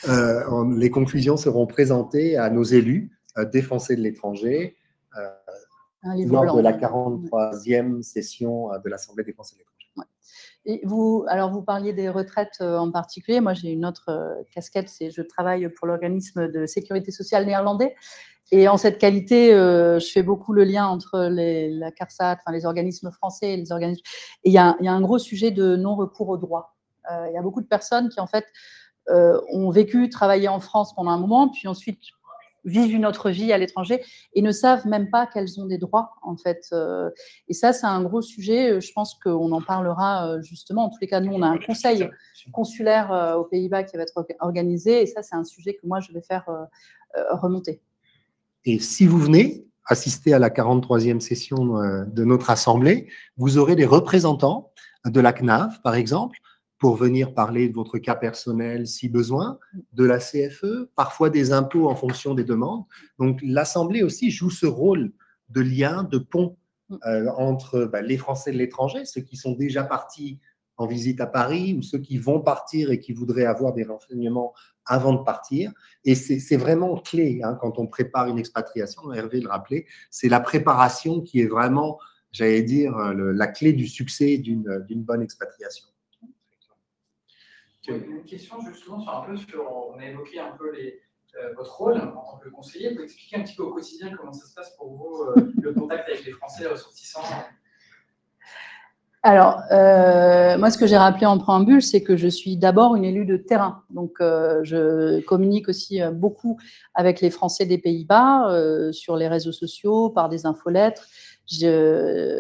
les conclusions seront présentées à nos élus des Français de l'étranger lors de la 43e session de l'Assemblée des Français de l'étranger. Ouais. Et vous parliez des retraites en particulier. Moi, j'ai une autre casquette, c'est je travaille pour l'organisme de sécurité sociale néerlandais. Et en cette qualité, je fais beaucoup le lien entre la CARSAT, les organismes français et les organismes. Et il y a un gros sujet de non-recours aux droits. Il y a beaucoup de personnes qui, en fait, ont vécu, travaillé en France pendant un moment, puis ensuite vivent une autre vie à l'étranger et ne savent même pas qu'elles ont des droits, en fait. Et ça, c'est un gros sujet. Je pense qu'on en parlera justement. En tous les cas, nous, on a un conseil consulaire aux Pays-Bas qui va être organisé. Et ça, c'est un sujet que moi, je vais faire remonter. Et si vous venez assister à la 43e session de notre Assemblée, vous aurez des représentants de la CNAV, par exemple, pour venir parler de votre cas personnel si besoin, de la CFE, parfois des impôts en fonction des demandes. Donc, l'Assemblée aussi joue ce rôle de lien, de pont entre les Français de l'étranger, ceux qui sont déjà partis en visite à Paris ou ceux qui vont partir et qui voudraient avoir des renseignements avant de partir. Et c'est vraiment clé quand on prépare une expatriation, Hervé le rappelait, c'est la préparation qui est vraiment, j'allais dire, la clé du succès d'une bonne expatriation. Une question justement on a évoqué un peu votre rôle en tant que conseiller. Vous pouvez expliquer un petit peu au quotidien comment ça se passe pour vous, le contact avec les Français ressortissants? Alors, moi, ce que j'ai rappelé en préambule, c'est que je suis d'abord une élue de terrain. Donc, je communique aussi beaucoup avec les Français des Pays-Bas sur les réseaux sociaux, par des infolettres.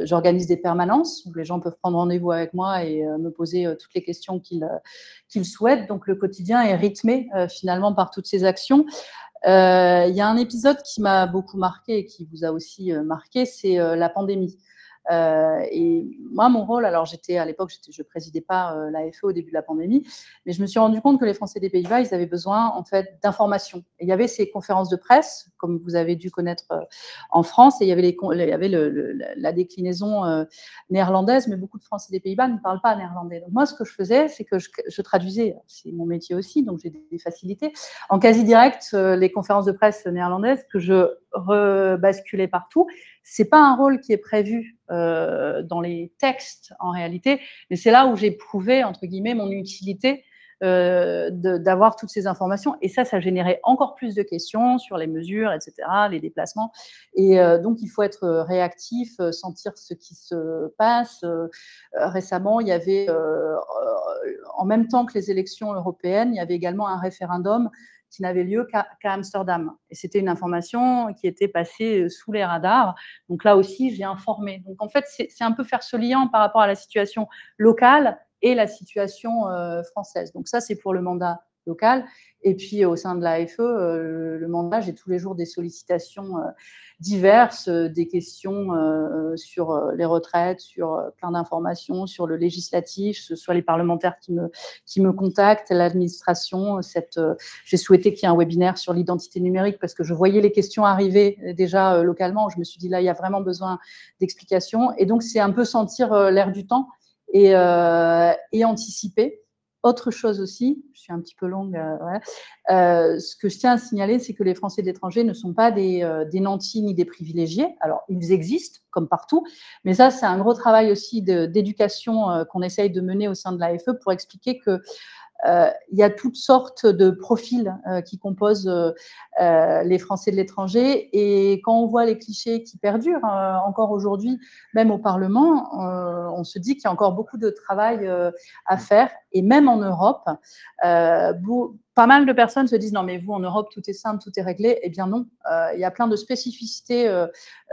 J'organise des permanences où les gens peuvent prendre rendez-vous avec moi et me poser toutes les questions qu'ils souhaitent. Donc, le quotidien est rythmé finalement par toutes ces actions. Il y a un épisode qui m'a beaucoup marqué et qui vous a aussi marqué, c'est la pandémie. Et moi, mon rôle, alors à l'époque, je présidais pas l'AFE au début de la pandémie, mais je me suis rendu compte que les Français des Pays-Bas, ils avaient besoin en fait d'informations. Et il y avait ces conférences de presse, comme vous avez dû connaître en France, et il y avait la déclinaison néerlandaise, mais beaucoup de Français des Pays-Bas ne parlent pas néerlandais. Donc moi, ce que je faisais, c'est que je traduisais, c'est mon métier aussi, donc j'ai des facilités, en quasi direct les conférences de presse néerlandaises que je rebasculais partout. C'est pas un rôle qui est prévu dans les textes en réalité, mais c'est là où j'ai prouvé entre guillemets mon utilité d'avoir toutes ces informations. Et ça générait encore plus de questions sur les mesures, etc., les déplacements. Et donc, il faut être réactif, sentir ce qui se passe. Récemment, il y avait, en même temps que les élections européennes, il y avait également un référendum qui n'avait lieu qu'à Amsterdam. Et c'était une information qui était passée sous les radars. Donc là aussi, j'ai informé. Donc en fait, c'est un peu faire ce lien par rapport à la situation locale et la situation française. Donc ça, c'est pour le mandat local. Et puis, au sein de l'AFE, le mandat, j'ai tous les jours des sollicitations diverses, des questions sur les retraites, sur plein d'informations, sur le législatif, ce soit les parlementaires qui me contactent, l'administration. J'ai souhaité qu'il y ait un webinaire sur l'identité numérique parce que je voyais les questions arriver déjà localement. Je me suis dit, là, il y a vraiment besoin d'explications. Et donc, c'est un peu sentir l'air du temps et anticiper. Autre chose aussi, je suis un petit peu longue, ce que je tiens à signaler, c'est que les Français de l'étranger ne sont pas des nantis ni des privilégiés. Alors, ils existent, comme partout, mais ça, c'est un gros travail aussi d'éducation qu'on essaye de mener au sein de l'AFE pour expliquer que il y a toutes sortes de profils qui composent les Français de l'étranger. Et quand on voit les clichés qui perdurent encore aujourd'hui, même au Parlement, on se dit qu'il y a encore beaucoup de travail à faire. Et même en Europe, pas mal de personnes se disent « Non, mais vous, en Europe, tout est simple, tout est réglé. » Eh bien non, il y a plein de spécificités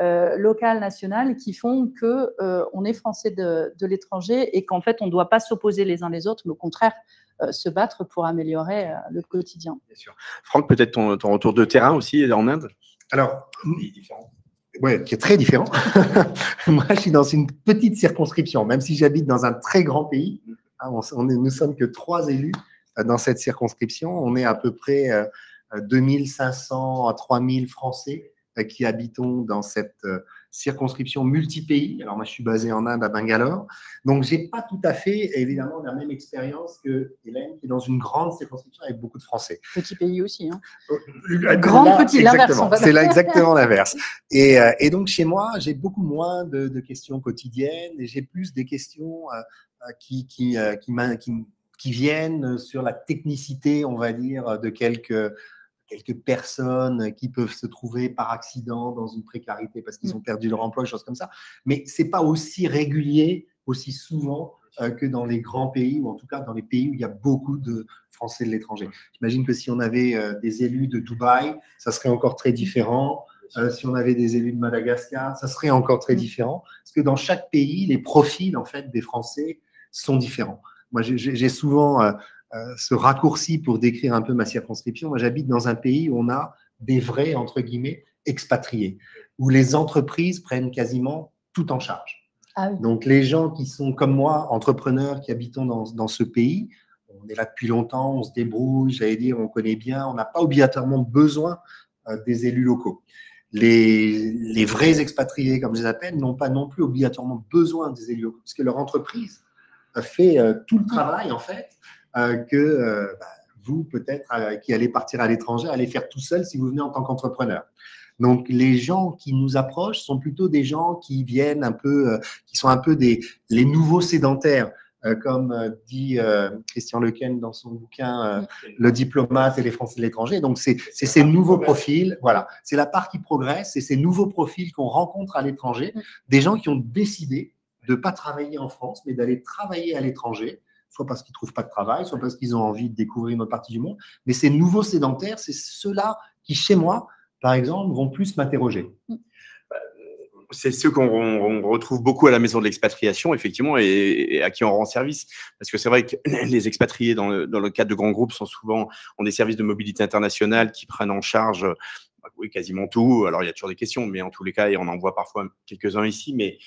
locales, nationales qui font qu'on est Français de l'étranger et qu'en fait, on ne doit pas s'opposer les uns les autres, mais au contraire, se battre pour améliorer le quotidien. Bien sûr. Franck, peut-être ton retour de terrain aussi en Inde? Alors, oui, qui est très différent. Moi, je suis dans une petite circonscription, même si j'habite dans un très grand pays. Nous sommes que 3 élus dans cette circonscription. On est à peu près 2500 à 3000 Français qui habitons dans cette circonscription multi-pays. Alors moi, je suis basé en Inde, à Bangalore. Donc, je n'ai pas tout à fait, évidemment, la même expérience que Hélène, qui est dans une grande circonscription avec beaucoup de Français. Petit pays aussi. Hein. Grand, petit, l'inverse. C'est là exactement l'inverse. Et donc, chez moi, j'ai beaucoup moins de questions quotidiennes et j'ai plus des questions qui viennent sur la technicité, on va dire, de quelques personnes qui peuvent se trouver par accident dans une précarité parce qu'ils ont perdu leur emploi, des choses comme ça. Mais ce n'est pas aussi régulier, aussi souvent que dans les grands pays, ou en tout cas dans les pays où il y a beaucoup de Français de l'étranger. J'imagine que si on avait des élus de Dubaï, ça serait encore très différent. Si on avait des élus de Madagascar, ça serait encore très différent. Parce que dans chaque pays, les profils en fait, des Français sont différents. Moi, j'ai souvent ce raccourci pour décrire un peu ma circonscription. Moi, j'habite dans un pays où on a des vrais, entre guillemets, expatriés, où les entreprises prennent quasiment tout en charge. Ah oui. Donc, les gens qui sont comme moi, entrepreneurs qui habitons dans ce pays, on est là depuis longtemps, on se débrouille, j'allais dire, on connaît bien, on n'a pas obligatoirement besoin des élus locaux. Les vrais expatriés, comme je les appelle, n'ont pas non plus obligatoirement besoin des élus locaux, parce que leur entreprise fait tout le travail, en fait, que vous, peut-être, qui allez partir à l'étranger, allez faire tout seul si vous venez en tant qu'entrepreneur. Donc, les gens qui nous approchent sont plutôt des gens qui viennent un peu, qui sont un peu les nouveaux sédentaires, comme dit Christian Lequen dans son bouquin Le diplomate et les Français de l'étranger. Donc, c'est ces nouveaux profils, voilà, c'est la part qui progresse, c'est ces nouveaux profils qu'on rencontre à l'étranger, des gens qui ont décidé de ne pas travailler en France, mais d'aller travailler à l'étranger, soit parce qu'ils ne trouvent pas de travail, soit parce qu'ils ont envie de découvrir une autre partie du monde. Mais ces nouveaux sédentaires, c'est ceux-là qui, chez moi, par exemple, vont plus m'interroger. C'est ceux qu'on retrouve beaucoup à la maison de l'expatriation, effectivement, et à qui on rend service. Parce que c'est vrai que les expatriés, dans le cadre de grands groupes, ont des services de mobilité internationale qui prennent en charge oui, quasiment tout. Alors, il y a toujours des questions, mais en tous les cas, et on en voit parfois quelques-uns ici. Mais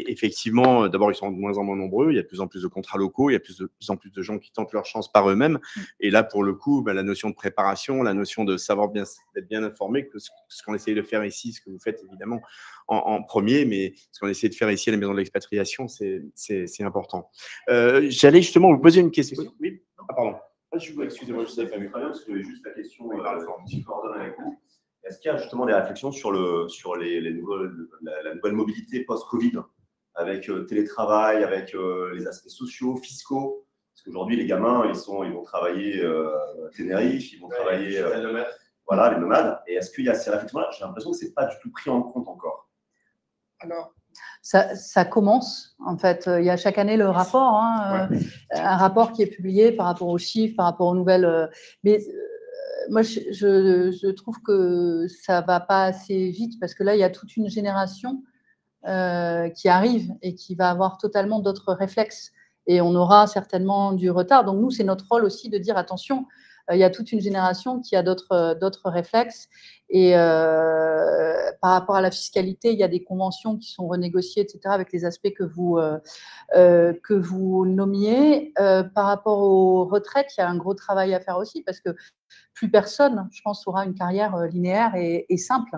effectivement, d'abord, ils sont de moins en moins nombreux. Il y a de plus en plus de contrats locaux. Il y a de plus en plus de gens qui tentent leur chance par eux-mêmes. Et là, pour le coup, la notion de préparation, la notion de savoir d'être bien informé, que ce qu'on essaye de faire ici, ce que vous faites évidemment en premier, mais ce qu'on essaie de faire ici à la Maison de l'Expatriation, c'est important. J'allais justement vous poser une question. Oui, pardon. Excusez-moi, je ne savais pas vu. Parce que j'avais juste la question qui coordonne avec vous. Est-ce qu'il y a justement des réflexions sur la nouvelle mobilité post-Covid, avec télétravail, avec les aspects sociaux, fiscaux? Parce qu'aujourd'hui, les gamins, ils vont travailler à Tenerife, ils vont travailler… voilà, les nomades. Et est-ce qu'il y a ces réflexions-là? J'ai l'impression que ce n'est pas du tout pris en compte encore. Alors, ça commence, en fait. Il y a chaque année le rapport, un rapport qui est publié par rapport aux chiffres, par rapport aux nouvelles. Mais moi, je trouve que ça ne va pas assez vite parce que là, il y a toute une génération qui arrive et qui va avoir totalement d'autres réflexes. Et on aura certainement du retard. Donc, nous, c'est notre rôle aussi de dire attention. Il y a toute une génération qui a d'autres réflexes. Et par rapport à la fiscalité, il y a des conventions qui sont renégociées, etc., avec les aspects que vous nommiez. Par rapport aux retraites, il y a un gros travail à faire aussi parce que plus personne, je pense, aura une carrière linéaire et simple.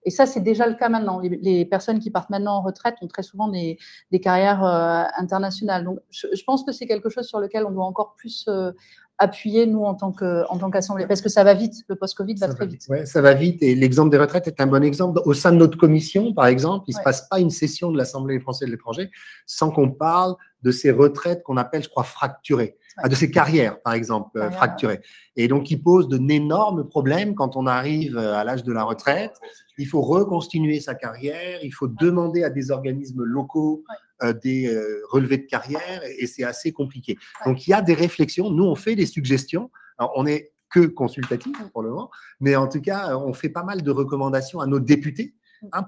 Et ça, c'est déjà le cas maintenant. Les personnes qui partent maintenant en retraite ont très souvent des carrières internationales. Donc, je pense que c'est quelque chose sur lequel on doit encore plus appuyer, nous, en tant qu'Assemblée. Parce que ça va vite. Le post-Covid va très vite. Oui, ça va vite. Et l'exemple des retraites est un bon exemple. Au sein de notre commission, par exemple, il ne se passe pas une session de l'Assemblée des Français de l'étranger sans qu'on parle de ces retraites qu'on appelle, je crois, fracturées. De ces carrières, par exemple, fracturées. Et donc, qui posent d'énormes problèmes quand on arrive à l'âge de la retraite. Il faut recontinuer sa carrière, il faut demander à des organismes locaux des relevés de carrière et c'est assez compliqué. Donc, il y a des réflexions. Nous, on fait des suggestions. Alors, on n'est que consultatif pour le moment, mais en tout cas, on fait pas mal de recommandations à nos députés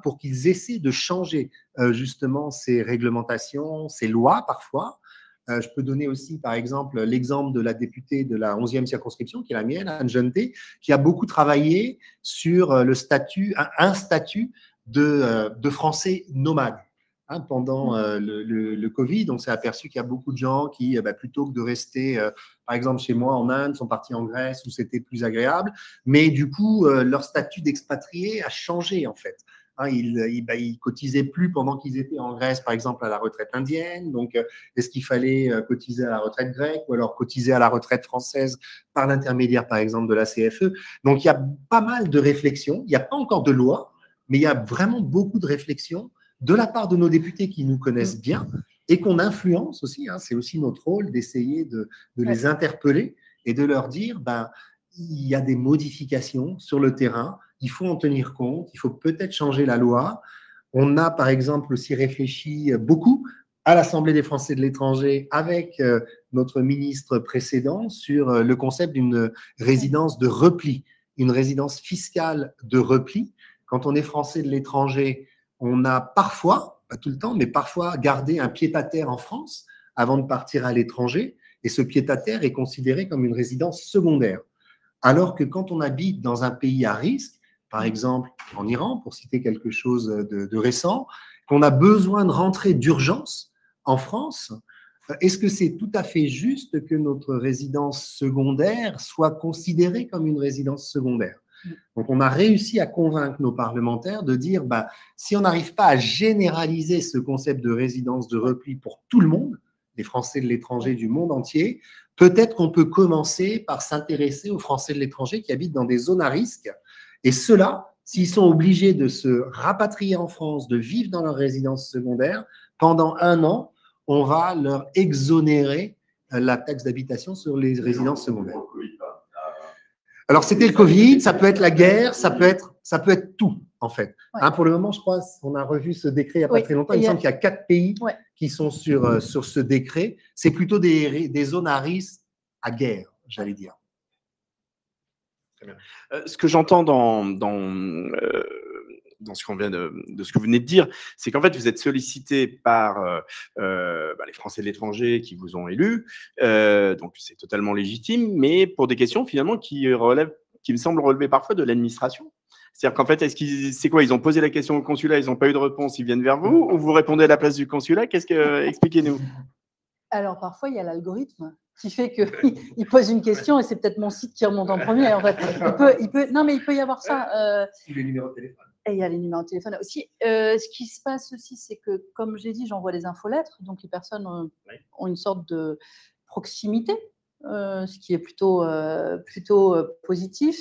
pour qu'ils essaient de changer justement ces réglementations, ces lois parfois. Je peux donner aussi, par exemple, l'exemple de la députée de la 11e circonscription, qui est la mienne, Anne Jeuneté, qui a beaucoup travaillé sur un statut de Français nomades. Pendant le Covid, on s'est aperçu qu'il y a beaucoup de gens qui, plutôt que de rester, par exemple, chez moi en Inde, sont partis en Grèce où c'était plus agréable. Mais du coup, leur statut d'expatrié a changé, en fait. Ils cotisaient plus pendant qu'ils étaient en Grèce, par exemple, à la retraite indienne. Donc, est-ce qu'il fallait cotiser à la retraite grecque ou alors cotiser à la retraite française par l'intermédiaire, par exemple, de la CFE? Donc, il y a pas mal de réflexions. Il n'y a pas encore de loi, mais il y a vraiment beaucoup de réflexions de la part de nos députés qui nous connaissent bien et qu'on influence aussi. C'est aussi notre rôle d'essayer de les interpeller et de leur dire il y a des modifications sur le terrain, il faut en tenir compte, il faut peut-être changer la loi. On a, par exemple, aussi réfléchi beaucoup à l'Assemblée des Français de l'étranger avec notre ministre précédent sur le concept d'une résidence de repli, une résidence fiscale de repli. Quand on est Français de l'étranger, on a parfois, pas tout le temps, mais parfois gardé un pied-à-terre en France avant de partir à l'étranger. Et ce pied-à-terre est considéré comme une résidence secondaire. Alors que quand on habite dans un pays à risque, par exemple en Iran, pour citer quelque chose de récent, qu'on a besoin de rentrer d'urgence en France, est-ce que c'est tout à fait juste que notre résidence secondaire soit considérée comme une résidence secondaire? Donc, on a réussi à convaincre nos parlementaires de dire, si on n'arrive pas à généraliser ce concept de résidence de repli pour tout le monde, les Français de l'étranger du monde entier, peut-être qu'on peut commencer par s'intéresser aux Français de l'étranger qui habitent dans des zones à risque. Et ceux-là, s'ils sont obligés de se rapatrier en France, de vivre dans leur résidence secondaire, pendant 1 an, on va leur exonérer la taxe d'habitation sur les résidences secondaires. Alors, c'était le Covid, ça peut être la guerre, ça peut être tout, en fait. Pour le moment, je crois qu'on a revu ce décret il n'y a pas très longtemps. Il me semble qu'il y a 4 pays qui sont sur ce décret. C'est plutôt des zones à risque à guerre, j'allais dire. Très bien. Ce que j'entends dans ce qu'on vient de ce que vous venez de dire, c'est qu'en fait, vous êtes sollicité par les Français de l'étranger qui vous ont élu, donc c'est totalement légitime, mais pour des questions finalement qui me semblent relever parfois de l'administration. C'est-à-dire qu'en fait, c'est quoi? Ils ont posé la question au consulat, ils n'ont pas eu de réponse, ils viennent vers vous, ou vous répondez à la place du consulat? Expliquez-nous. Alors, parfois, il y a l'algorithme qui fait qu'il pose une question et c'est peut-être mon site qui remonte en premier. En fait, non, mais il peut y avoir ça. Les numéros de téléphone. Et il y a les numéros de téléphone aussi. Ce qui se passe aussi, c'est que, comme j'ai dit, j'envoie des infolettres, donc les personnes ont une sorte de proximité, ce qui est plutôt positif.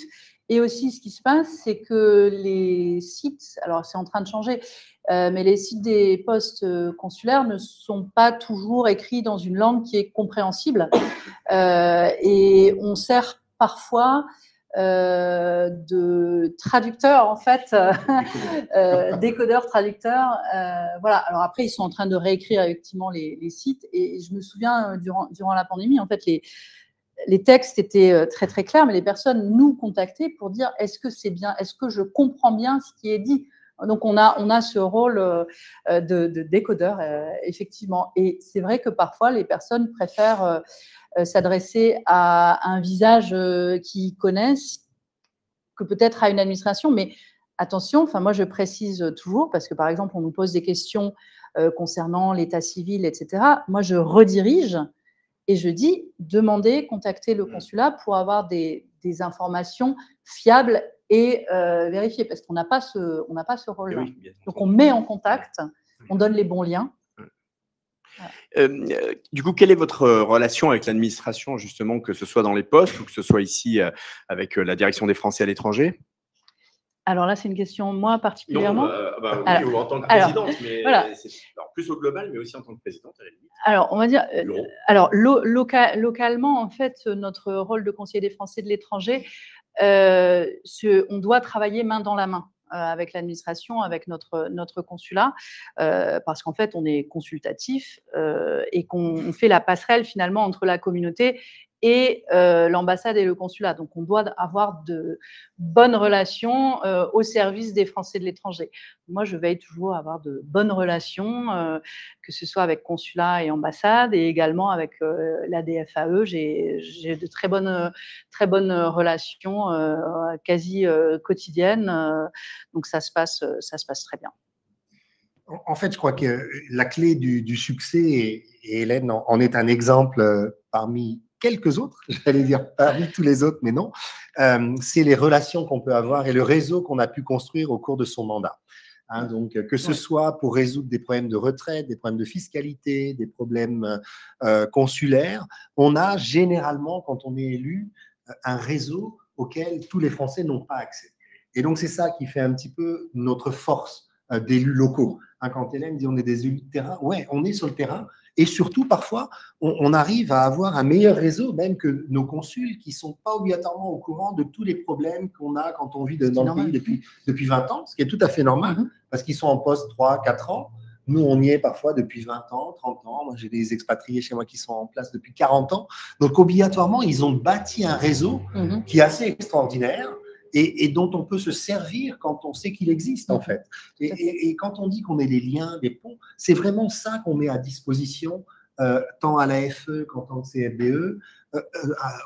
Et aussi, ce qui se passe, c'est que les sites, alors c'est en train de changer, mais les sites des postes consulaires ne sont pas toujours écrits dans une langue qui est compréhensible. Et on sert parfois de traducteur, en fait, décodeur, traducteur. Voilà. Alors après, ils sont en train de réécrire effectivement les sites. Et je me souviens, durant la pandémie, en fait, les textes étaient très, très clairs, mais les personnes nous contactaient pour dire est-ce que c'est bien, est-ce que je comprends bien ce qui est dit? Donc, on a ce rôle de décodeur, effectivement. Et c'est vrai que parfois, les personnes préfèrent s'adresser à un visage qu'ils connaissent que peut-être à une administration. Mais attention, enfin, moi, je précise toujours, parce que, par exemple, on nous pose des questions concernant l'état civil, etc. Moi, je redirige et je dis, demandez, contactez le consulat pour avoir des informations fiables et vérifiées, parce qu'on n'a pas ce rôle-là. Oui, donc, on met en contact, on donne les bons liens. Voilà. Du coup, quelle est votre relation avec l'administration, justement, que ce soit dans les postes ou que ce soit ici avec la direction des Français à l'étranger? Alors là, c'est une question, moi, particulièrement. Non, oui, ou en tant que présidente, mais voilà. Alors, plus au global, mais aussi en tant que présidente, à la limite. Alors, on va dire, localement, en fait, notre rôle de conseiller des Français de l'étranger, on doit travailler main dans la main avec l'administration, avec notre consulat, parce qu'en fait, on est consultatif et qu'on fait la passerelle, finalement, entre la communauté et l'ambassade et le consulat. Donc, on doit avoir de bonnes relations au service des Français de l'étranger. Moi, je veille toujours à avoir de bonnes relations, que ce soit avec consulat et ambassade, et également avec la DFAE. J'ai de très bonnes relations, quasi quotidiennes. Donc, ça se passe très bien. En fait, je crois que la clé du succès, et Hélène en est un exemple parmi quelques autres, j'allais dire parmi tous les autres, mais non, c'est les relations qu'on peut avoir et le réseau qu'on a pu construire au cours de son mandat. Donc, que ce soit pour résoudre des problèmes de retraite, des problèmes de fiscalité, des problèmes consulaires, on a généralement, quand on est élu, un réseau auquel tous les Français n'ont pas accès. Et donc, c'est ça qui fait un petit peu notre force d'élus locaux. Quand Hélène dit on est des élus de terrain, ouais, on est sur le terrain. Et surtout, parfois, on arrive à avoir un meilleur réseau même que nos consuls qui ne sont pas obligatoirement au courant de tous les problèmes qu'on a quand on vit dans le pays depuis 20 ans, ce qui est tout à fait normal, parce qu'ils sont en poste 3, 4 ans. Nous, on y est parfois depuis 20 ans, 30 ans. Moi, j'ai des expatriés chez moi qui sont en place depuis 40 ans. Donc, obligatoirement, ils ont bâti un réseau qui est assez extraordinaire et dont on peut se servir quand on sait qu'il existe, en fait. Et quand on dit qu'on est les liens, des ponts, c'est vraiment ça qu'on met à disposition, tant à l'AFE qu'en tant que CFDE,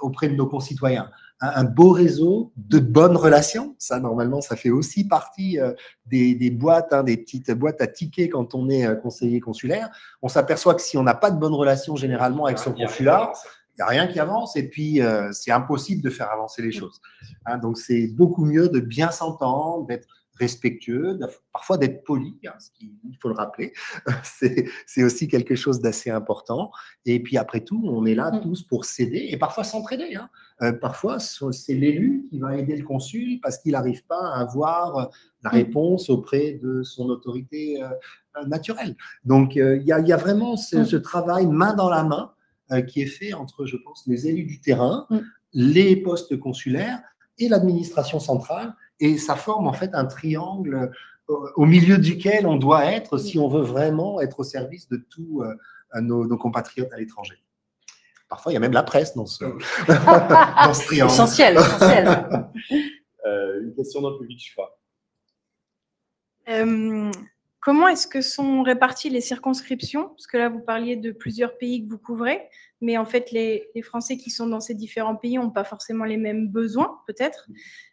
auprès de nos concitoyens. Un beau réseau de bonnes relations, ça, normalement, ça fait aussi partie des boîtes, des petites boîtes à tickets quand on est conseiller consulaire. On s'aperçoit que si on n'a pas de bonnes relations, généralement, avec son consulat, il n'y a rien qui avance et puis c'est impossible de faire avancer les choses. Donc, c'est beaucoup mieux de bien s'entendre, d'être respectueux, parfois d'être poli, il faut le rappeler. C'est aussi quelque chose d'assez important. Et puis, après tout, on est là tous pour s'aider et parfois s'entraider. Parfois, c'est l'élu qui va aider le consul parce qu'il n'arrive pas à avoir la réponse auprès de son autorité naturelle. Donc, il y a vraiment ce travail main dans la main qui est fait entre, je pense, les élus du terrain, les postes consulaires et l'administration centrale. Et ça forme en fait un triangle au milieu duquel on doit être si on veut vraiment être au service de tous nos compatriotes à l'étranger. Parfois, il y a même la presse dans ce triangle. Essentiel. Une question dans le public, je crois. Comment est-ce que sont réparties les circonscriptions? Parce que là, vous parliez de plusieurs pays que vous couvrez, mais en fait, les Français qui sont dans ces différents pays n'ont pas forcément les mêmes besoins, peut-être.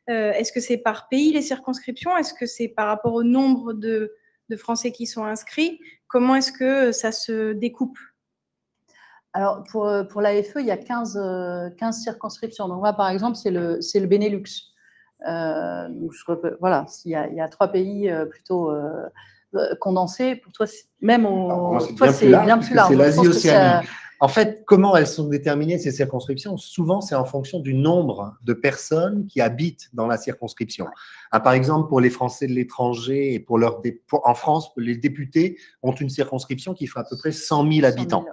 Est-ce que c'est par pays, les circonscriptions? Est-ce que c'est par rapport au nombre de Français qui sont inscrits? Comment est-ce que ça se découpe? Alors, pour l'AFE, il y a 15 circonscriptions. Donc, moi, par exemple, c'est le Benelux. Donc, voilà, il y a 3 pays plutôt condensés. Pour toi, même c'est bien plus large. C'est l'Asie-Océanie. En fait, comment elles sont déterminées, ces circonscriptions? Souvent, c'est en fonction du nombre de personnes qui habitent dans la circonscription. Par exemple, pour les Français de l'étranger et en France, les députés ont une circonscription qui fait à peu près 100 000 habitants.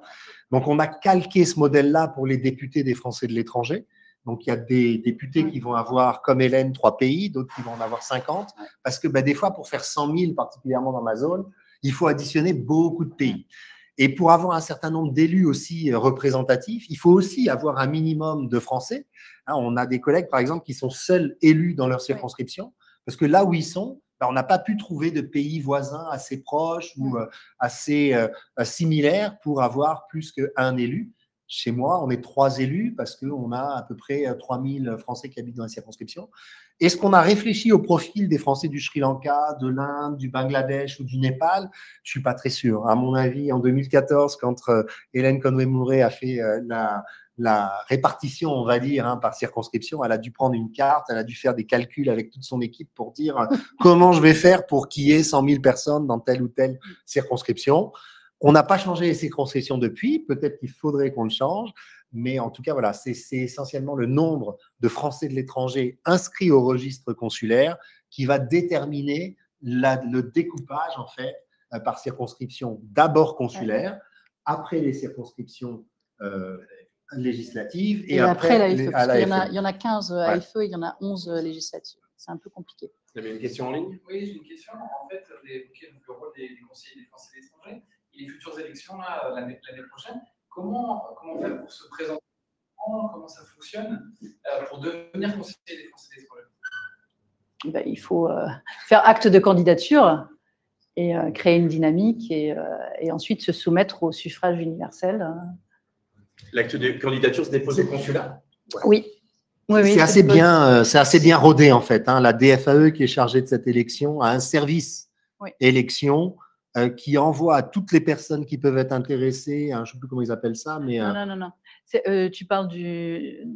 Donc, on a calqué ce modèle-là pour les députés des Français de l'étranger. Donc, il y a des députés qui vont avoir, comme Hélène, 3 pays, d'autres qui vont en avoir 50, parce que des fois, pour faire 100 000, particulièrement dans ma zone, il faut additionner beaucoup de pays. Et pour avoir un certain nombre d'élus aussi représentatifs, il faut aussi avoir un minimum de Français. On a des collègues, par exemple, qui sont seuls élus dans leur circonscription, parce que là où ils sont, on n'a pas pu trouver de pays voisins assez proches ou assez similaires pour avoir plus qu'un élu. Chez moi, on est 3 élus parce qu'on a à peu près 3000 Français qui habitent dans la circonscription. Est-ce qu'on a réfléchi au profil des Français du Sri Lanka, de l'Inde, du Bangladesh ou du Népal? Je ne suis pas très sûr. À mon avis, en 2014, quand Hélène Conway-Mouret a fait la répartition, on va dire, par circonscription, elle a dû prendre une carte, elle a dû faire des calculs avec toute son équipe pour dire comment je vais faire pour qu'il y ait 100 000 personnes dans telle ou telle circonscription. On n'a pas changé les circonscriptions depuis, peut-être qu'il faudrait qu'on le change, mais en tout cas, voilà, c'est essentiellement le nombre de Français de l'étranger inscrits au registre consulaire qui va déterminer le découpage, en fait, par circonscription, d'abord consulaire, après les circonscriptions législatives et après l'AFE. Il y en a 15 AFE et il y en a 11 législatives. C'est un peu compliqué. Vous avez une question en ligne? Oui, j'ai une question. En fait, vous avez évoqué le rôle des conseillers des Français de l'étranger. Les futures élections l'année prochaine, comment faire pour se présenter? Comment ça fonctionne pour devenir conseiller des Français de l'étranger? Il faut faire acte de candidature et créer une dynamique et ensuite se soumettre au suffrage universel. L'acte de candidature se dépose au consulat? Oui. C'est assez bien rodé, en fait. La DFAE qui est chargée de cette élection a un service élection qui envoie à toutes les personnes qui peuvent être intéressées, je ne sais plus comment ils appellent ça, mais… Non. Tu parles du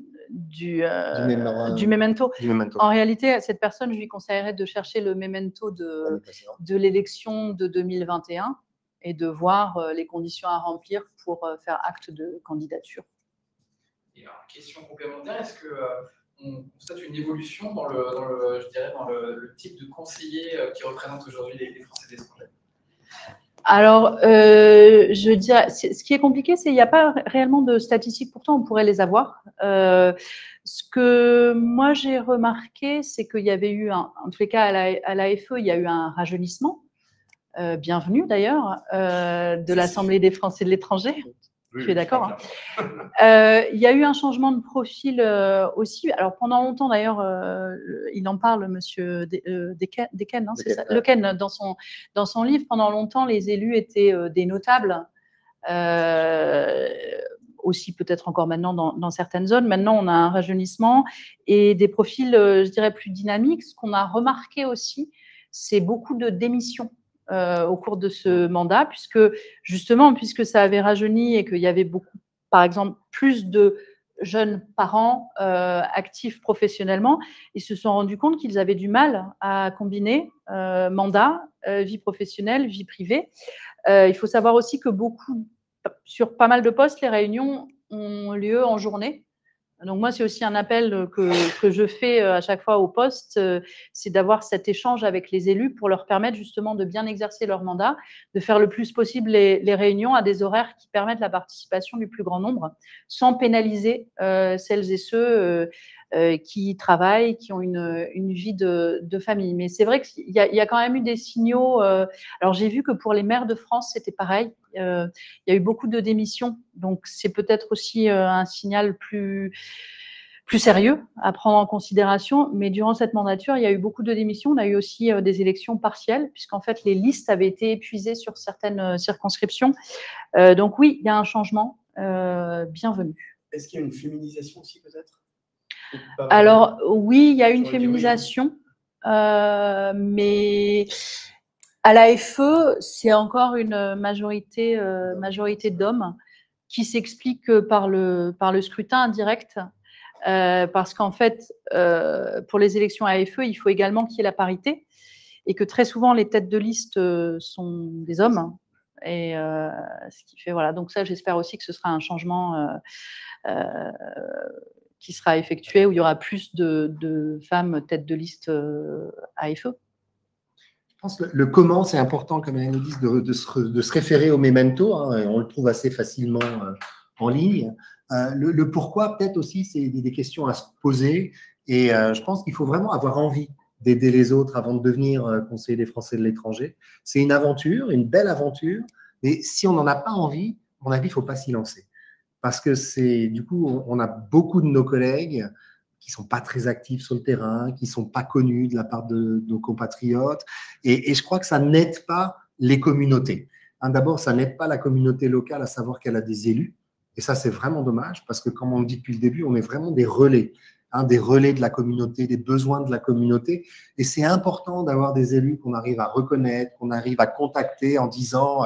memento. En réalité, cette personne, je lui conseillerais de chercher le memento de l'élection de 2021 et de voir les conditions à remplir pour faire acte de candidature. Et alors, question complémentaire, est-ce qu'on constate une évolution dans le type de conseiller qui représente aujourd'hui les Français de l'étranger? Alors, je dirais, ce qui est compliqué, c'est qu'il n'y a pas réellement de statistiques. Pourtant, on pourrait les avoir. Ce que moi, j'ai remarqué, c'est qu'il y avait eu, en tous les cas, à l'AFE, il y a eu un rajeunissement, bienvenu d'ailleurs, de l'Assemblée des Français de l'étranger. Oui, tu es d'accord, hein. Il y a eu un changement de profil aussi. Alors, pendant longtemps, d'ailleurs, il en parle, monsieur Dequesne, hein, c'est ça, Lequesne, dans son livre. Pendant longtemps, les élus étaient des notables, aussi peut-être encore maintenant dans certaines zones. Maintenant, on a un rajeunissement et des profils, je dirais, plus dynamiques. Ce qu'on a remarqué aussi, c'est beaucoup de démissions au cours de ce mandat, puisque ça avait rajeuni et qu'il y avait beaucoup, par exemple, plus de jeunes parents actifs professionnellement, ils se sont rendus compte qu'ils avaient du mal à combiner mandat, vie professionnelle, vie privée. Il faut savoir aussi que sur pas mal de postes, les réunions ont lieu en journée. Donc moi, c'est aussi un appel que je fais à chaque fois au poste, c'est d'avoir cet échange avec les élus pour leur permettre justement de bien exercer leur mandat, de faire le plus possible les réunions à des horaires qui permettent la participation du plus grand nombre, sans pénaliser celles et ceux qui travaillent, qui ont une vie de famille. Mais c'est vrai qu'il y a quand même eu des signaux. Alors j'ai vu que pour les maires de France, c'était pareil. Il y a eu beaucoup de démissions, donc c'est peut-être aussi un signal plus plus sérieux à prendre en considération. Mais durant cette mandature, il y a eu beaucoup de démissions. On a eu aussi des élections partielles, puisqu'en fait, les listes avaient été épuisées sur certaines circonscriptions. Donc oui, il y a un changement bienvenu. Est-ce qu'il y a une féminisation aussi, peut-être? Alors oui, il y a une féminisation, mais à l'AFE, c'est encore une majorité d'hommes qui s'explique par le scrutin indirect, parce qu'en fait, pour les élections AFE, il faut également qu'il y ait la parité, et que très souvent, les têtes de liste sont des hommes. Et ce qui fait, voilà. Donc ça, j'espère aussi que ce sera un changement qui sera effectué, où il y aura plus de femmes têtes de liste AFE. Je pense que le comment, c'est important, comme Hélène nous dit, de se référer au memento. Hein, on le trouve assez facilement en ligne. Le pourquoi, peut-être aussi, c'est des questions à se poser. Et je pense qu'il faut vraiment avoir envie d'aider les autres avant de devenir conseiller des Français de l'étranger. C'est une aventure, une belle aventure. Mais si on n'en a pas envie, à mon avis, il ne faut pas s'y lancer. Parce que du coup, on a beaucoup de nos collègues qui ne sont pas très actifs sur le terrain, qui ne sont pas connus de la part de nos compatriotes. Et je crois que ça n'aide pas les communautés. Hein, d'abord, ça n'aide pas la communauté locale à savoir qu'elle a des élus. Et ça, c'est vraiment dommage parce que, comme on le dit depuis le début, on est vraiment des relais. Des relais de la communauté, des besoins de la communauté. Et c'est important d'avoir des élus qu'on arrive à reconnaître, qu'on arrive à contacter en disant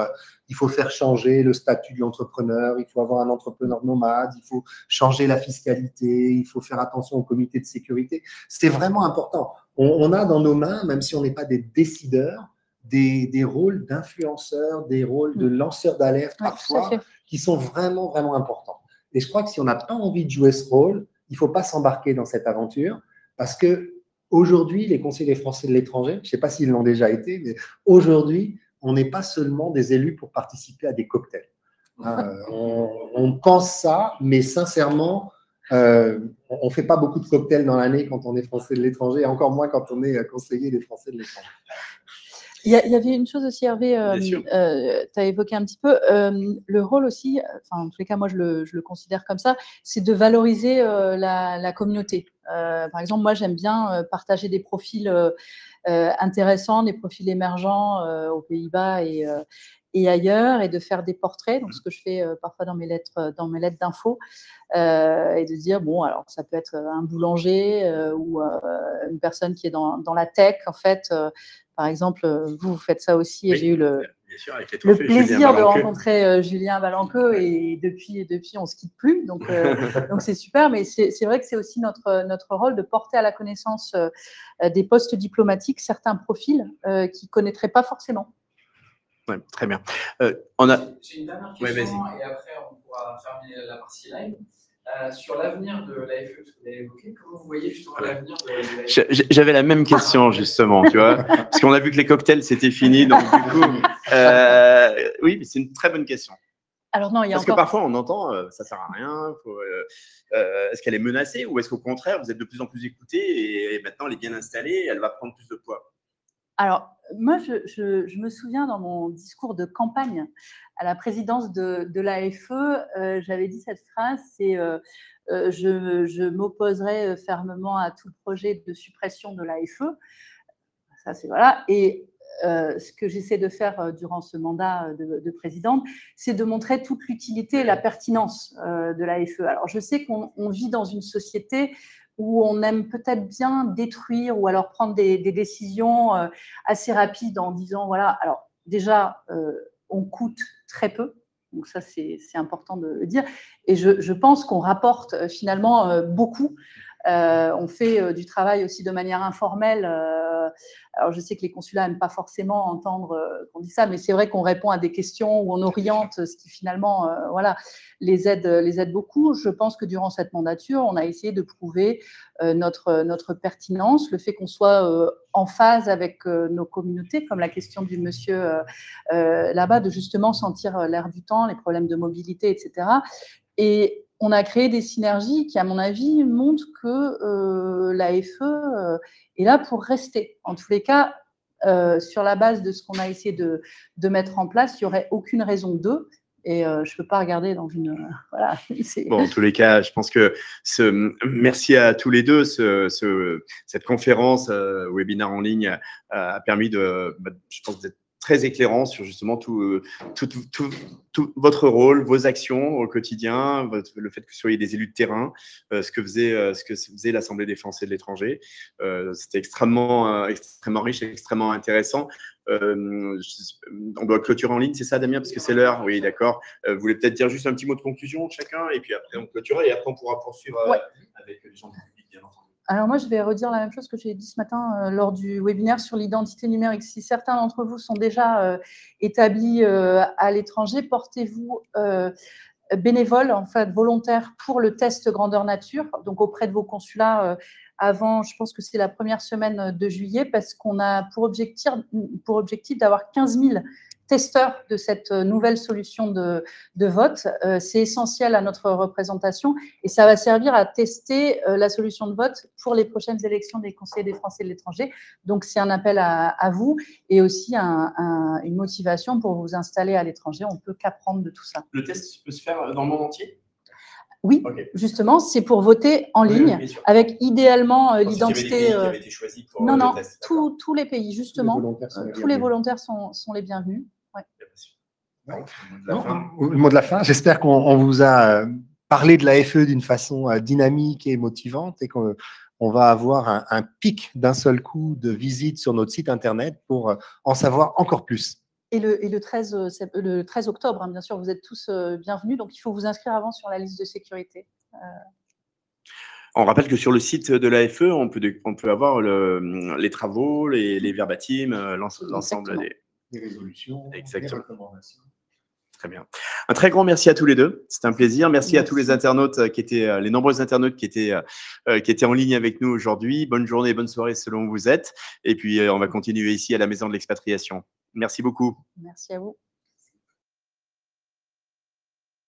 il faut faire changer le statut de l'entrepreneur, il faut avoir un entrepreneur nomade, il faut changer la fiscalité, il faut faire attention au comité de sécurité. C'est vraiment important. On a dans nos mains, même si on n'est pas des décideurs, des rôles d'influenceurs, des rôles de lanceurs d'alerte parfois, qui sont vraiment, vraiment importants. Et je crois que si on n'a pas envie de jouer ce rôle, il ne faut pas s'embarquer dans cette aventure parce qu'aujourd'hui, les conseillers français de l'étranger, je ne sais pas s'ils l'ont déjà été, mais aujourd'hui, on n'est pas seulement des élus pour participer à des cocktails. On pense ça, mais sincèrement, on ne fait pas beaucoup de cocktails dans l'année quand on est français de l'étranger, et encore moins quand on est conseiller des Français de l'étranger. Il y avait une chose aussi, Hervé, tu as évoqué un petit peu, le rôle aussi, enfin, en tous les cas, moi, je le considère comme ça, c'est de valoriser la communauté. Par exemple, moi, j'aime bien partager des profils intéressants, des profils émergents aux Pays-Bas et ailleurs, et de faire des portraits, donc ce que je fais parfois dans mes lettres d'info, et de dire, bon, alors ça peut être un boulanger ou une personne qui est dans la tech, en fait. Par exemple, vous faites ça aussi, et j'ai eu le plaisir de rencontrer Julien Valenqueux, et depuis, on ne se quitte plus, donc c'est super, mais c'est vrai que c'est aussi notre rôle de porter à la connaissance des postes diplomatiques certains profils qu'ils ne connaîtraient pas forcément. Ouais, très bien. J'ai une dernière question, et après on pourra terminer la partie live. Sur l'avenir de l'AFE, parce que vous l'avez évoqué, comment vous voyez justement l'avenir de l'AFE? J'avais la même question, justement, tu vois, parce qu'on a vu que les cocktails, c'était fini, donc du coup, oui, c'est une très bonne question. Alors non, il y a parce que parfois, on entend, ça ne sert à rien, est-ce qu'elle est menacée, ou est-ce qu'au contraire, vous êtes de plus en plus écoutés, et maintenant, elle est bien installée, elle va prendre plus de poids? Alors, moi, je me souviens dans mon discours de campagne à la présidence de l'AFE, j'avais dit cette phrase, c'est je m'opposerai fermement à tout projet de suppression de l'AFE. Ça, c'est voilà. Et ce que j'essaie de faire durant ce mandat de présidente, c'est de montrer toute l'utilité et la pertinence de l'AFE. Alors, je sais qu'on vit dans une société où on aime peut-être bien détruire ou alors prendre des décisions assez rapides en disant, voilà, alors déjà, on coûte très peu, donc ça, c'est important de le dire, et je pense qu'on rapporte finalement beaucoup. On fait du travail aussi de manière informelle. Alors, je sais que les consulats n'aiment pas forcément entendre qu'on dit ça, mais c'est vrai qu'on répond à des questions où on oriente, ce qui finalement voilà, les aide beaucoup. Je pense que durant cette mandature, on a essayé de prouver notre pertinence, le fait qu'on soit en phase avec nos communautés, comme la question du monsieur là-bas, de justement sentir l'air du temps, les problèmes de mobilité, etc. Et on a créé des synergies qui, à mon avis, montrent que l'AFE est là pour rester. En tous les cas, sur la base de ce qu'on a essayé de mettre en place, il n'y aurait aucune raison d'eux. Et je ne peux pas regarder dans une… voilà. Bon, en tous les cas, je pense que merci à tous les deux. Cette conférence, webinaire en ligne, a permis je pense, d'être très éclairant sur justement tout votre rôle, vos actions au quotidien, le fait que vous soyez des élus de terrain, ce que faisait l'Assemblée des Français de l'étranger. C'était extrêmement riche et extrêmement intéressant. On doit clôturer en ligne, c'est ça, Damien, parce que c'est l'heure. Oui, d'accord. Vous voulez peut-être dire juste un petit mot de conclusion chacun, et puis après on clôturera, et après on pourra poursuivre avec les gens du public, bien entendu. Alors moi, je vais redire la même chose que j'ai dit ce matin lors du webinaire sur l'identité numérique. Si certains d'entre vous sont déjà établis à l'étranger, portez-vous bénévole, en fait, volontaire pour le test grandeur nature, donc auprès de vos consulats avant, je pense que c'est la première semaine de juillet, parce qu'on a pour objectif d'avoir 15 000 testeurs de cette nouvelle solution de vote. C'est essentiel à notre représentation et ça va servir à tester la solution de vote pour les prochaines élections des conseillers des Français de l'étranger. Donc, c'est un appel à vous et aussi une motivation pour vous installer à l'étranger. On ne peut qu'apprendre de tout ça. Le test peut se faire dans le monde entier ? Oui, okay. Justement, c'est pour voter en ligne, avec idéalement l'identité… qui avaient été choisis pour non, le test, tous les pays, justement. Tous les volontaires sont les bienvenus. Ouais. Le mot de la fin, j'espère qu'on vous a parlé de la FE d'une façon dynamique et motivante et qu'on va avoir un pic d'un seul coup de visite sur notre site internet pour en savoir encore plus. Et le 13 octobre, hein, bien sûr, vous êtes tous bienvenus, donc il faut vous inscrire avant sur la liste de sécurité. On rappelle que sur le site de l'AFE, on peut avoir les travaux, les verbatim, l'ensemble des résolutions, exactement. des recommandations. Très bien. Un très grand merci à tous les deux. C'était un plaisir. Merci à tous les internautes les nombreux internautes qui étaient en ligne avec nous aujourd'hui. Bonne journée, bonne soirée selon où vous êtes. Et puis, on va continuer ici à la Maison de l'Expatriation. Merci beaucoup. Merci à vous.